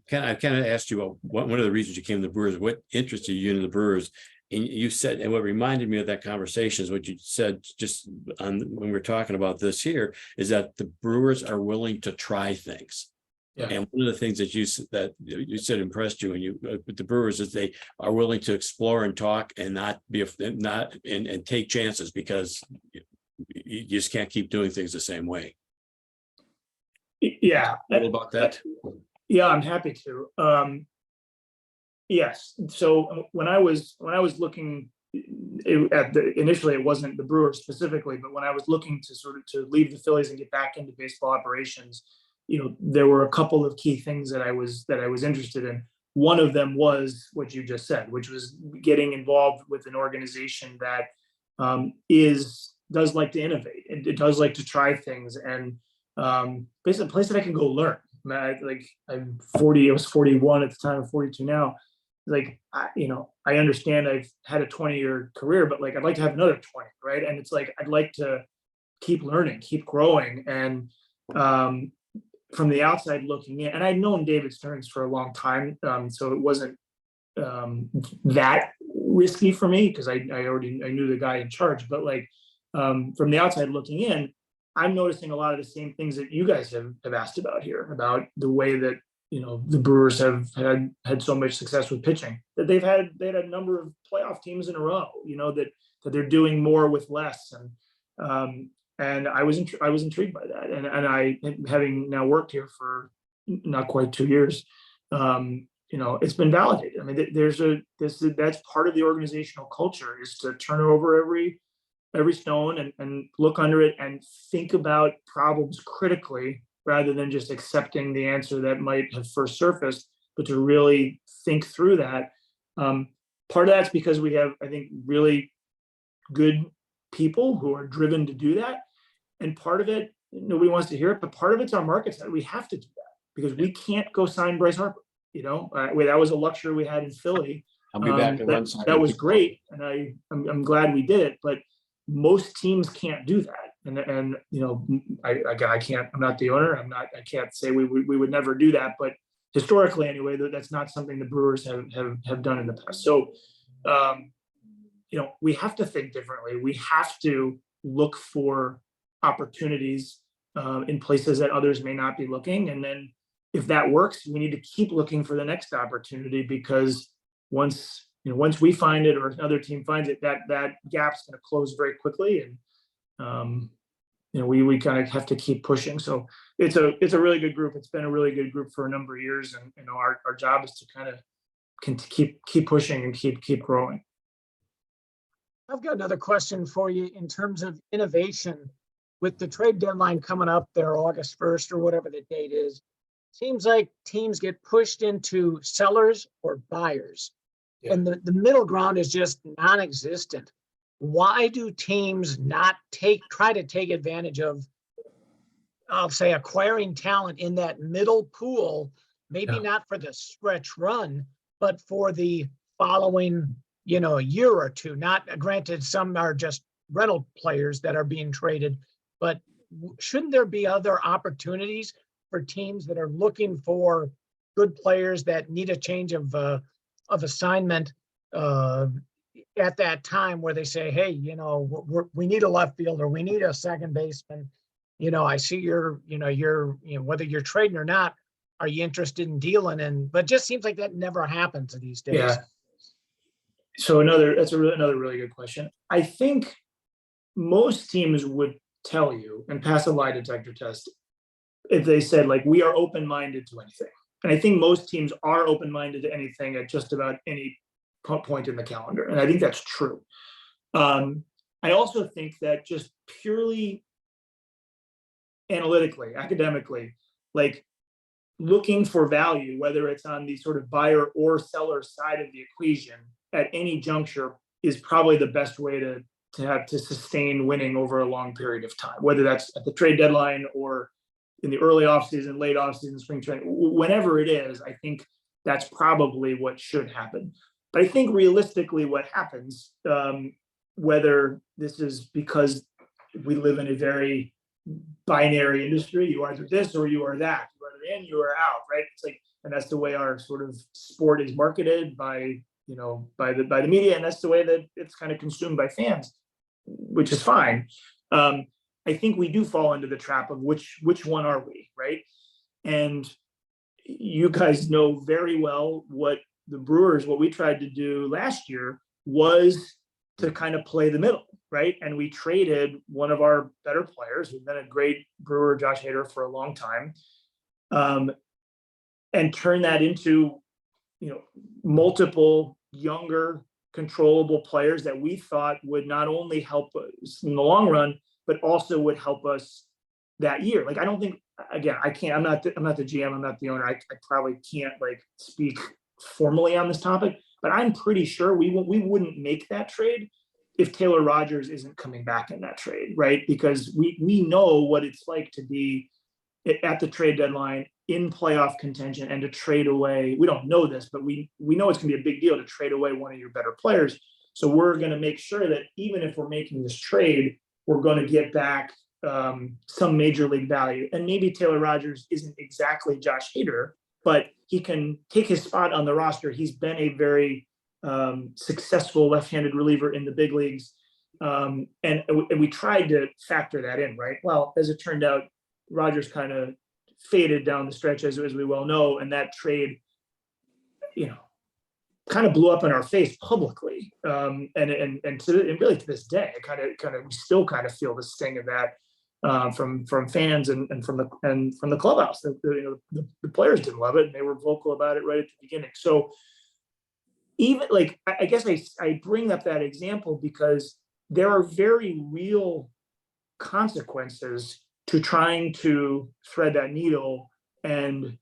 kind of asked you one of the reasons you came to the Brewers, what interested you in the Brewers, and you said, and what reminded me of that conversation is what you said just when we're talking about this here, is that the Brewers are willing to try things. Yeah. And one of the things that you said impressed you with the Brewers is they are willing to explore and talk and not take chances, because you just can't keep doing things the same way. Yeah. A little about that. Yeah, I'm happy to. Yes. So when I was looking initially, it wasn't the Brewers specifically, but when I was looking to leave the Phillies and get back into baseball operations, there were a couple of key things that I was interested in. One of them was what you just said, which was getting involved with an organization that does like to innovate. It does like to try things, and basically a place that I can go learn. I'm 40. I was 41 at the time. I'm 42 now. I understand I've had a 20-year career, but I'd like to have another 20, right? And it's I'd like to keep learning, keep growing, and from the outside looking in, and I'd known David Stearns for a long time, so it wasn't that risky for me because I knew the guy in charge. But from the outside looking in, I'm noticing a lot of the same things that you guys have asked about here, about the way that the Brewers have had so much success with pitching, that they had a number of playoff teams in a row, that they're doing more with less, and I was intrigued by that, and I, having now worked here for not quite 2 years, it's been validated. I mean, that's part of the organizational culture, is to turn over every stone and look under it and think about problems critically, rather than just accepting the answer that might have first surfaced, but to really think through that. Part of that's because we have, I think, really good people who are driven to do that. And part of it, nobody wants to hear it, but part of it's our market side. We have to do that because we can't go sign Bryce Harper. That was a luxury we had in Philly. I'll be back in 1 second. That was great, and I'm glad we did it. But most teams can't do that. And I can't. I'm not the owner. I can't say we would never do that. But historically, anyway, that's not something the Brewers have done in the past. So we have to think differently. We have to look for opportunities in places that others may not be looking. And then if that works, we need to keep looking for the next opportunity, because once we find it or another team finds it, that gap's going to close very quickly. And we kind of have to keep pushing. So it's a really good group. It's been a really good group for a number of years, and our job is to kind of keep pushing and keep growing. I've got another question for you in terms of innovation. With the trade deadline coming up there, August 1st or whatever the date is, seems like teams get pushed into sellers or buyers. Yeah. And the middle ground is just non-existent. Why do teams not try to take advantage of, I'll say, acquiring talent in that middle pool, maybe not for the stretch run, but for the following, a year or two? Not granted, some are just rental players that are being traded, but shouldn't there be other opportunities for teams that are looking for good players that need a change of assignment at that time, where they say, hey, we need a left fielder, we need a second baseman. I see you're whether you're trading or not, are you interested in dealing? But it just seems like that never happens these days. Yeah. So that's another really good question. I think most teams would tell you and pass a lie detector test if they said, like, we are open-minded to anything. And I think most teams are open-minded to anything at just about any point in the calendar. And I think that's true. I also think that just purely analytically, academically, like, looking for value, whether it's on the sort of buyer or seller side of the equation at any juncture, is probably the best way to sustain winning over a long period of time, whether that's at the trade deadline or in the early offseason, late offseason, spring training, whenever it is. I think that's probably what should happen. But I think realistically what happens, whether this is because we live in a very binary industry, you are either this or you are that, you are in, you are out, right? It's like, and that's the way our sort of sport is marketed by the media, and that's the way that it's kind of consumed by fans, which is fine. I think we do fall into the trap of which one are we, right? And you guys know very well what we tried to do last year was to kind of play the middle, right? And we traded one of our better players, who's been a great Brewer, Josh Hader, for a long time, and turn that into, multiple younger, controllable players that we thought would not only help us in the long run, but also would help us that year. Like, I don't think, again, I'm not the GM, I'm not the owner. I probably can't speak formally on this topic, but I'm pretty sure we wouldn't make that trade if Taylor Rogers isn't coming back in that trade, right? Because we know what it's like to be at the trade deadline in playoff contention and to trade away. We don't know this, but we know it's going to be a big deal to trade away one of your better players. So we're going to make sure that even if we're making this trade, we're going to get back some major league value. And maybe Taylor Rogers isn't exactly Josh Hader, but he can take his spot on the roster. He's been a very successful left-handed reliever in the big leagues. And we tried to factor that in, right? Well, as it turned out, Rogers kind of faded down the stretch, as we well know, and that trade, kind of blew up in our face publicly. And really to this day, we still kind of feel the sting of that from fans and from the clubhouse. The players didn't love it, and they were vocal about it right at the beginning. So even I guess I bring up that example because there are very real consequences to trying to thread that needle and,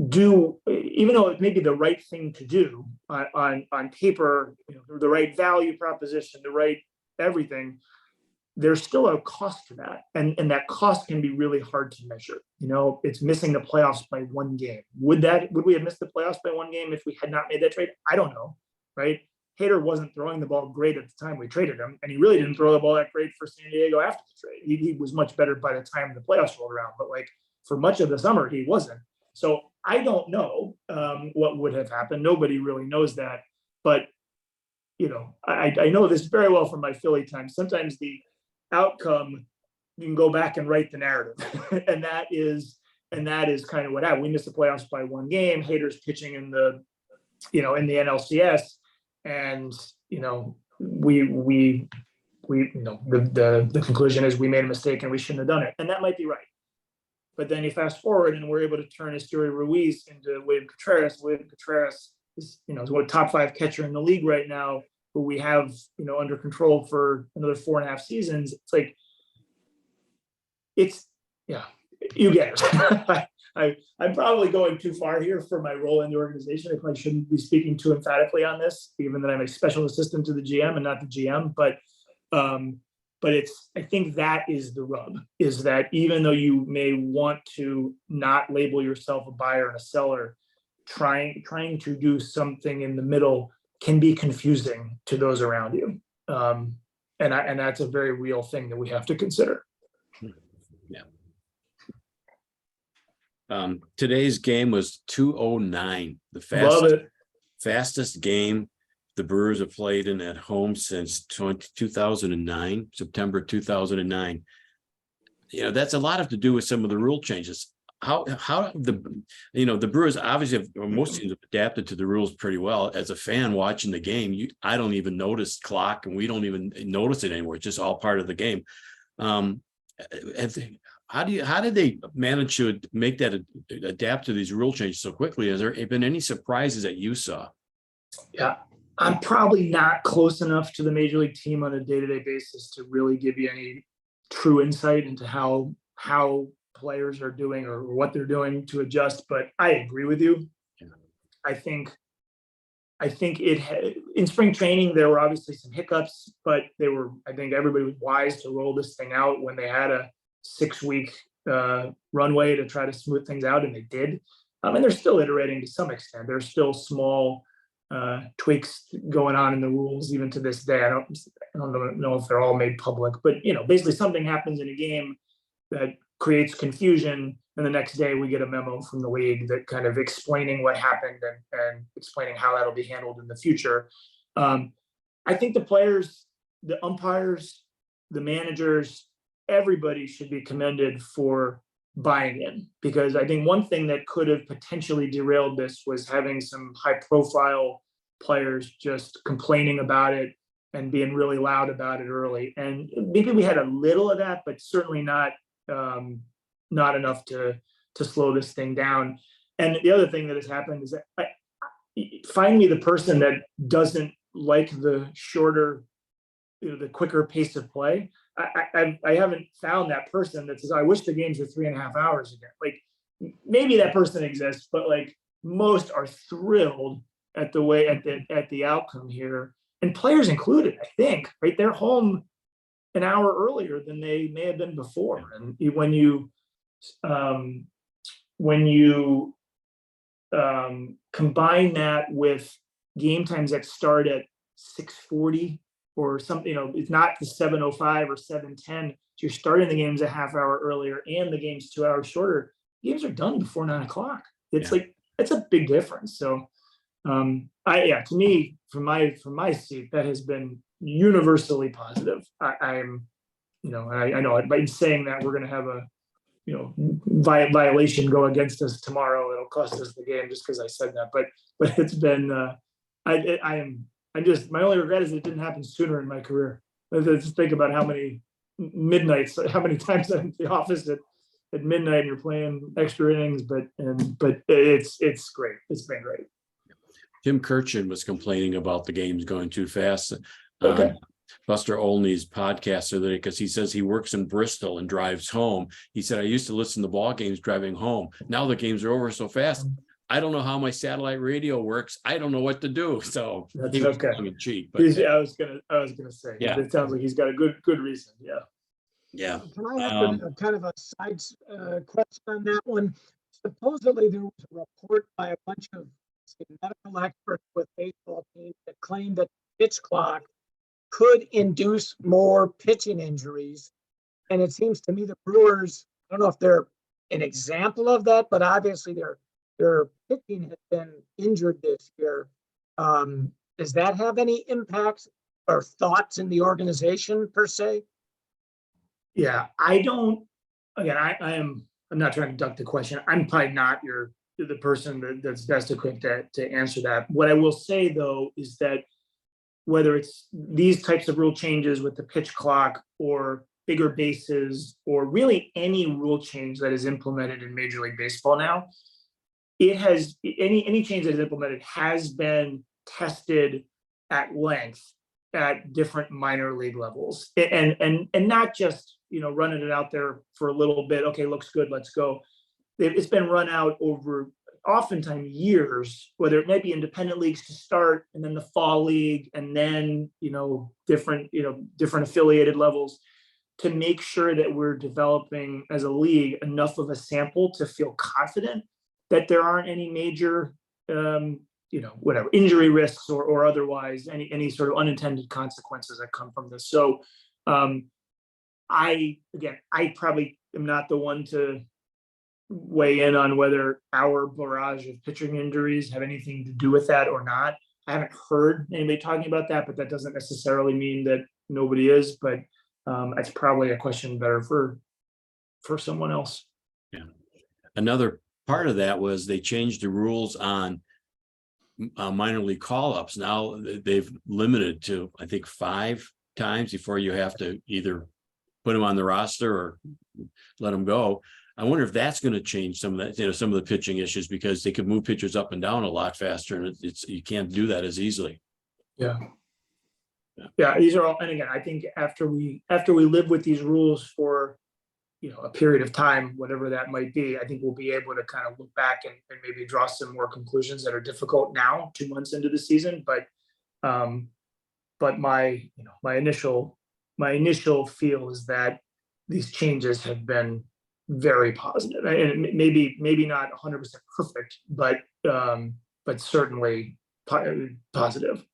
do, even though it may be the right thing to do on paper, the right value proposition, the right everything, there's still a cost to that. And that cost can be really hard to measure. It's missing the playoffs by one game. Would we have missed the playoffs by one game if we had not made that trade? I don't know, right? Hader wasn't throwing the ball great at the time we traded him, and he really didn't throw the ball that great for San Diego after the trade. He was much better by the time the playoffs rolled around, but for much of the summer, he wasn't. So I don't know what would have happened. Nobody really knows that. But I know this very well from my Philly time. Sometimes the outcome, you can go back and write the narrative. and that is kind of what happened. We missed the playoffs by one game, haters pitching in the NLCS. And, the conclusion is we made a mistake and we shouldn't have done it. And that might be right. But then you fast forward and we're able to turn Esteury Ruiz into William Contreras. William Contreras is, is a top 5 catcher in the league right now, who we have, under control for another 4.5 seasons. It's like, you get it. I'm probably going too far here for my role in the organization. I probably shouldn't be speaking too emphatically on this, given that I'm a special assistant to the GM and not the GM. But I think that is the rub, is that even though you may want to not label yourself a buyer and a seller, trying to do something in the middle can be confusing to those around you. And that's a very real thing that we have to consider. Today's game was 2:09, the fastest game the Brewers have played in at home since 2009, September 2009. That's a lot to do with some of the rule changes. How the Brewers obviously most teams have adapted to the rules pretty well. As a fan watching the game, I don't even notice clock, and we don't even notice it anymore. It's just all part of the game. How did they manage to make that adapt to these rule changes so quickly? Has there been any surprises that you saw? Yeah, I'm probably not close enough to the major league team on a day-to-day basis to really give you any true insight into how players are doing or what they're doing to adjust. But I agree with you. Yeah. I think in spring training, there were obviously some hiccups, but I think everybody was wise to roll this thing out when they had a 6-week runway to try to smooth things out, and they did. And they're still iterating to some extent. There's still small tweaks going on in the rules even to this day. I don't know if they're all made public, but basically something happens in a game that creates confusion, and the next day we get a memo from the league that kind of explaining what happened and explaining how that'll be handled in the future. I think the players, the umpires, the managers, everybody should be commended for buying in, because I think one thing that could have potentially derailed this was having some high profile players just complaining about it and being really loud about it early. And maybe we had a little of that, but certainly not enough to slow this thing down. And the other thing that has happened is that find me the person that doesn't like the shorter, the quicker pace of play. I haven't found that person that says, I wish the games were 3.5 hours again. Like, maybe that person exists, but like most are thrilled at the outcome here, and players included, I think, right? They're home an hour earlier than they may have been before. And when you combine that with game times that start at 6:40 or something, it's not the 7:05 or 7:10. So you're starting the games a half hour earlier, and the game's 2 hours shorter. Games are done before 9 o'clock. It's like, it's a big difference. So, to me, from my seat, that has been universally positive. I know by saying that we're going to have a violation go against us tomorrow. It'll cost us the game just because I said that. But it's been my only regret is it didn't happen sooner in my career. Just think about how many times I'm in the office at midnight and you're playing extra innings. But it's great. It's been great. Tim Kirchin was complaining about the games going too fast. Okay. Buster Olney's podcast today, because he says he works in Bristol and drives home. He said, I used to listen to ball games driving home. Now the games are over so fast. I don't know how my satellite radio works. I don't know what to do. So that's he was okay. tongue in cheek. But I was gonna say, it sounds like he's got a good reason. Yeah. Yeah. Can I ask a kind of a side question on that one? Supposedly there was a report by a bunch of medical experts with baseball teams that claimed that pitch clock could induce more pitching injuries. And it seems to me the Brewers, I don't know if they're an example of that, but obviously their pitching has been injured this year. does that have any impact or thoughts in the organization per se? Yeah, I don't, again, I'm not trying to duck the question. I'm probably not the person that's best equipped to answer that. What I will say though, is that whether it's these types of rule changes with the pitch clock or bigger bases, or really any rule change that is implemented in Major League Baseball now, it has, any change that is implemented has been tested at length at different minor league levels, and not just, running it out there for a little bit. Okay, looks good, let's go. It's been run out over oftentimes years, whether it may be independent leagues to start, and then the fall league, and then different affiliated levels, to make sure that we're developing as a league enough of a sample to feel confident that there aren't any major whatever injury risks or otherwise any sort of unintended consequences that come from this. So I probably am not the one to weigh in on whether our barrage of pitching injuries have anything to do with that or not. I haven't heard anybody talking about that, but that doesn't necessarily mean that nobody is. But it's probably a question better for someone else. Yeah. Another part of that was they changed the rules on minor league call-ups. Now they've limited to, I think, 5 times before you have to either put them on the roster or let them go. I wonder if that's going to change some of that, some of the pitching issues, because they could move pitchers up and down a lot faster, and you can't do that as easily. Yeah. These are all, and again, I think after we live with these rules for a period of time, whatever that might be, I think we'll be able to kind of look back and maybe draw some more conclusions that are difficult now, 2 months into the season. But my initial feel is that these changes have been very positive, and maybe not 100% perfect, but certainly positive.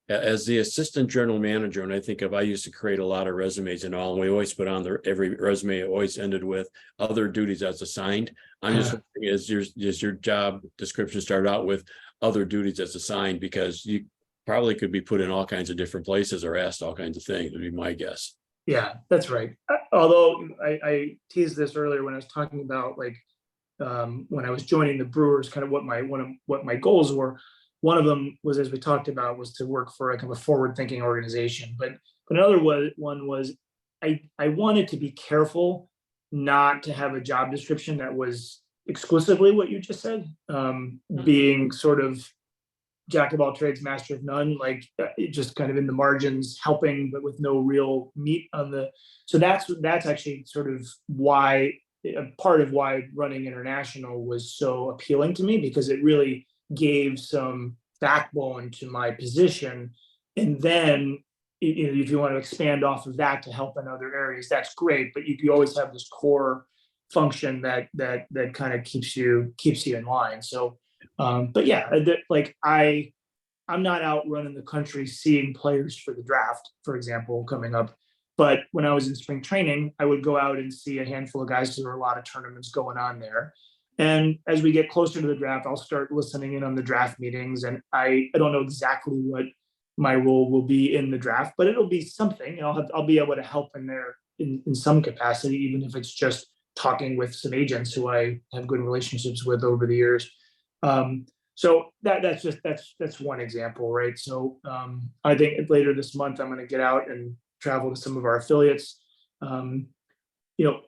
As the assistant general manager, and I used to create a lot of resumes and all, and we always put on every resume always ended with other duties as assigned. I'm just wondering, is your job description started out with other duties as assigned, because you probably could be put in all kinds of different places or asked all kinds of things, would be my guess. Yeah, that's right. Although I teased this earlier when I was talking about when I was joining the Brewers, kind of what my goals were. One of them was, as we talked about, was to work for a kind of a forward-thinking organization. But another one was I wanted to be careful not to have a job description that was exclusively what you just said, being sort of jack of all trades, master of none, just kind of in the margins, helping, but with no real meat on the. So that's actually sort of why, part of why running international was so appealing to me, because it really gave some backbone to my position. And then if you want to expand off of that to help in other areas, that's great, but you always have this core function that kind of keeps you in line. So but yeah, I'm not out running the country seeing players for the draft, for example, coming up. But when I was in spring training, I would go out and see a handful of guys, because there were a lot of tournaments going on there. And as we get closer to the draft, I'll start listening in on the draft meetings. And I don't know exactly what my role will be in the draft, but it'll be something. I'll be able to help in there in some capacity, even if it's just talking with some agents who I have good relationships with over the years. So that's one example, right? So I think later this month I'm going to get out and travel to some of our affiliates.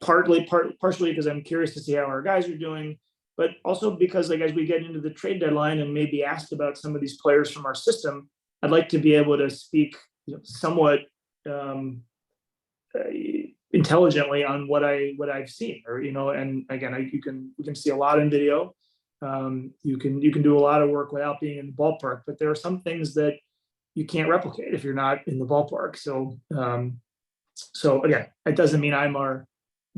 Partially because I'm curious to see how our guys are doing, but also because as we get into the trade deadline and maybe asked about some of these players from our system, I'd like to be able to speak somewhat intelligently on what I've seen, and again, you can see a lot in video. You can do a lot of work without being in the ballpark, but there are some things that you can't replicate if you're not in the ballpark. So again, it doesn't mean I'm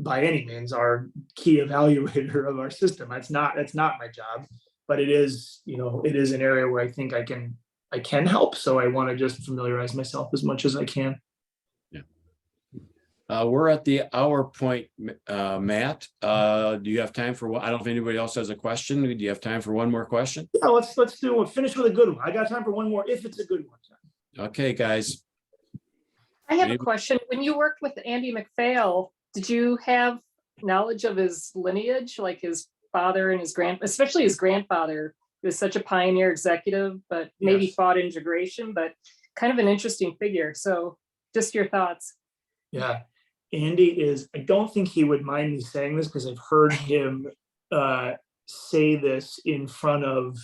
by any means our key evaluator of our system. That's not my job, but it is an area where I think I can help. So I want to just familiarize myself as much as I can. Yeah. We're at the hour point, Matt. Do you have time for one? I don't know if anybody else has a question. Do you have time for one more question? Yeah, finish with a good one. I got time for one more if it's a good one. Okay, guys. I have a question. When you worked with Andy MacPhail, did you have knowledge of his lineage, like his father and especially his grandfather? He was such a pioneer executive, but maybe Yes. fought integration, but kind of an interesting figure. So just your thoughts. Yeah. Andy I don't think he would mind me saying this because I've heard him say this in front of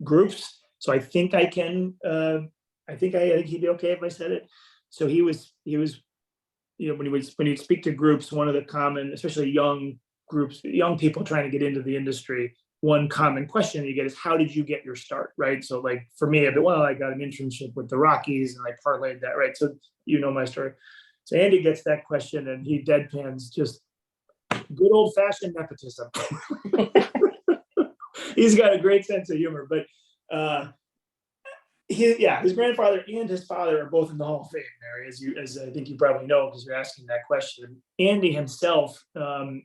groups. So I think I can, I think he'd be okay if I said it. So he was, when he'd speak to groups, one of the common, especially young groups, young people trying to get into the industry, one common question you get is, how did you get your start? Right. So like for me, I got an internship with the Rockies and I parlayed that. Right. So my story. So Andy gets that question and he deadpans just good old fashioned nepotism. He's got a great sense of humor, but his grandfather and his father are both in the Hall of Fame, Mary, as I think you probably know because you're asking that question. Andy himself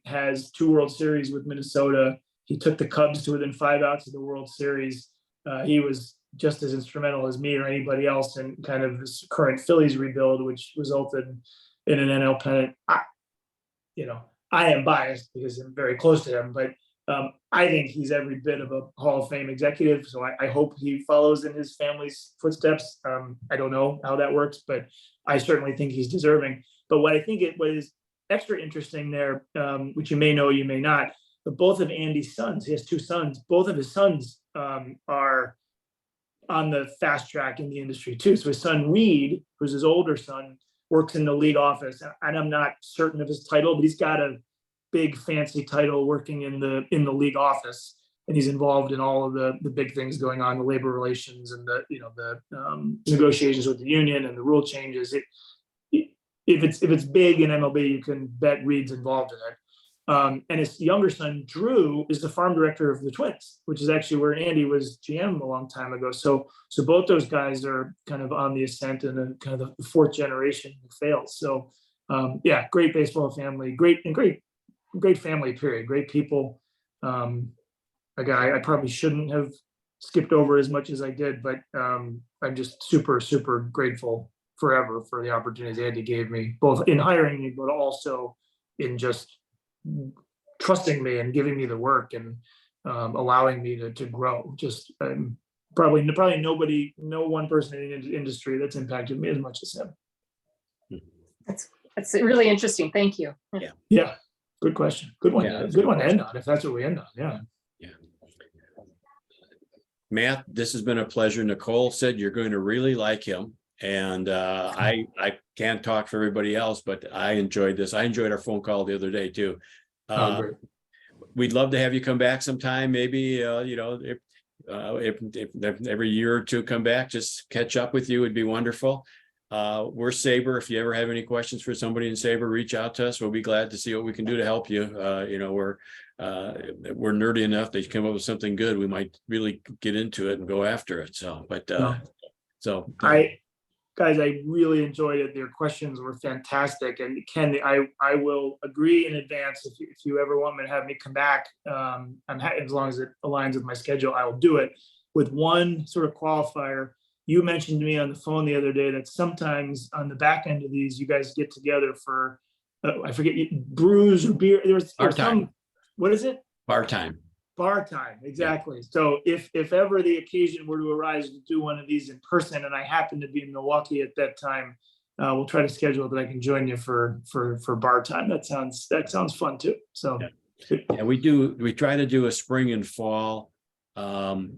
has 2 World Series with Minnesota. He took the Cubs to within 5 outs of the World Series. He was just as instrumental as me or anybody else in kind of this current Phillies rebuild, which resulted in an NL pennant. I am biased because I'm very close to him, but I think he's every bit of a Hall of Fame executive. So I hope he follows in his family's footsteps. I don't know how that works, but I certainly think he's deserving. But what is extra interesting there, which you may know, you may not, but both of Andy's sons, he has 2 sons, both of his sons are on the fast track in the industry too. So his son Reed, who's his older son, works in the league office, and I'm not certain of his title, but he's got a big fancy title working in the league office, and he's involved in all of the big things going on, the labor relations and the negotiations with the union and the rule changes. If it's big in MLB, you can bet Reed's involved in it. And his younger son, Drew, is the farm director of the Twins, which is actually where Andy was GM a long time ago. So both those guys are kind of on the ascent and kind of the 4th generation MacPhail. So great baseball family, great family, period. Great people. A guy I probably shouldn't have skipped over as much as I did, but I'm just super, super grateful forever for the opportunities Andy gave me, both in hiring me, but also in just trusting me and giving me the work and allowing me to grow. Just probably no one person in the industry that's impacted me as much as him. That's really interesting. Thank you. Yeah. Good question. Good one. Yeah, Good one to end on, if that's what we end on. Yeah. Matt, this has been a pleasure. Nicole said you're going to really like him. And I can't talk for everybody else, but I enjoyed this. I enjoyed our phone call the other day too. We'd love to have you come back sometime. Maybe if every year or two come back, just catch up with you would be wonderful. We're SABR. If you ever have any questions for somebody in SABR, reach out to us. We'll be glad to see what we can do to help you. We're nerdy enough that you come up with something good, we might really get into it and go after it. Guys, I really enjoyed it. Their questions were fantastic. And Ken, I will agree in advance if you ever want me to have me come back. I'm happy, as long as it aligns with my schedule, I will do it. With one sort of qualifier, you mentioned to me on the phone the other day that sometimes on the back end of these, you guys get together for, I forget, brews or beer. There's some, what is it? Bar time. Bar time, exactly. Yeah. So if ever the occasion were to arise to do one of these in person, and I happen to be in Milwaukee at that time, we'll try to schedule that I can join you for bar time. That sounds fun too. So yeah, we try to do a spring and fall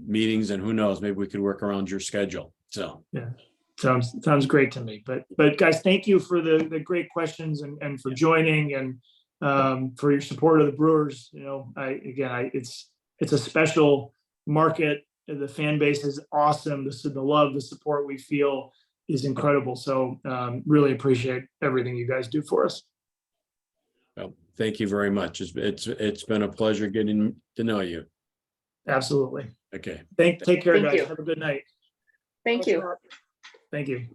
meetings, and who knows, maybe we could work around your schedule. So yeah, sounds great to me. But guys, thank you for the great questions and for joining and for your support of the Brewers. It's a special market. The fan base is awesome. The love, the support we feel is incredible. So really appreciate everything you guys do for us. Well, thank you very much. It's been a pleasure getting to know you. Absolutely. Okay. Take care, Thank guys. you. Have a good night. Thank you. Thank you.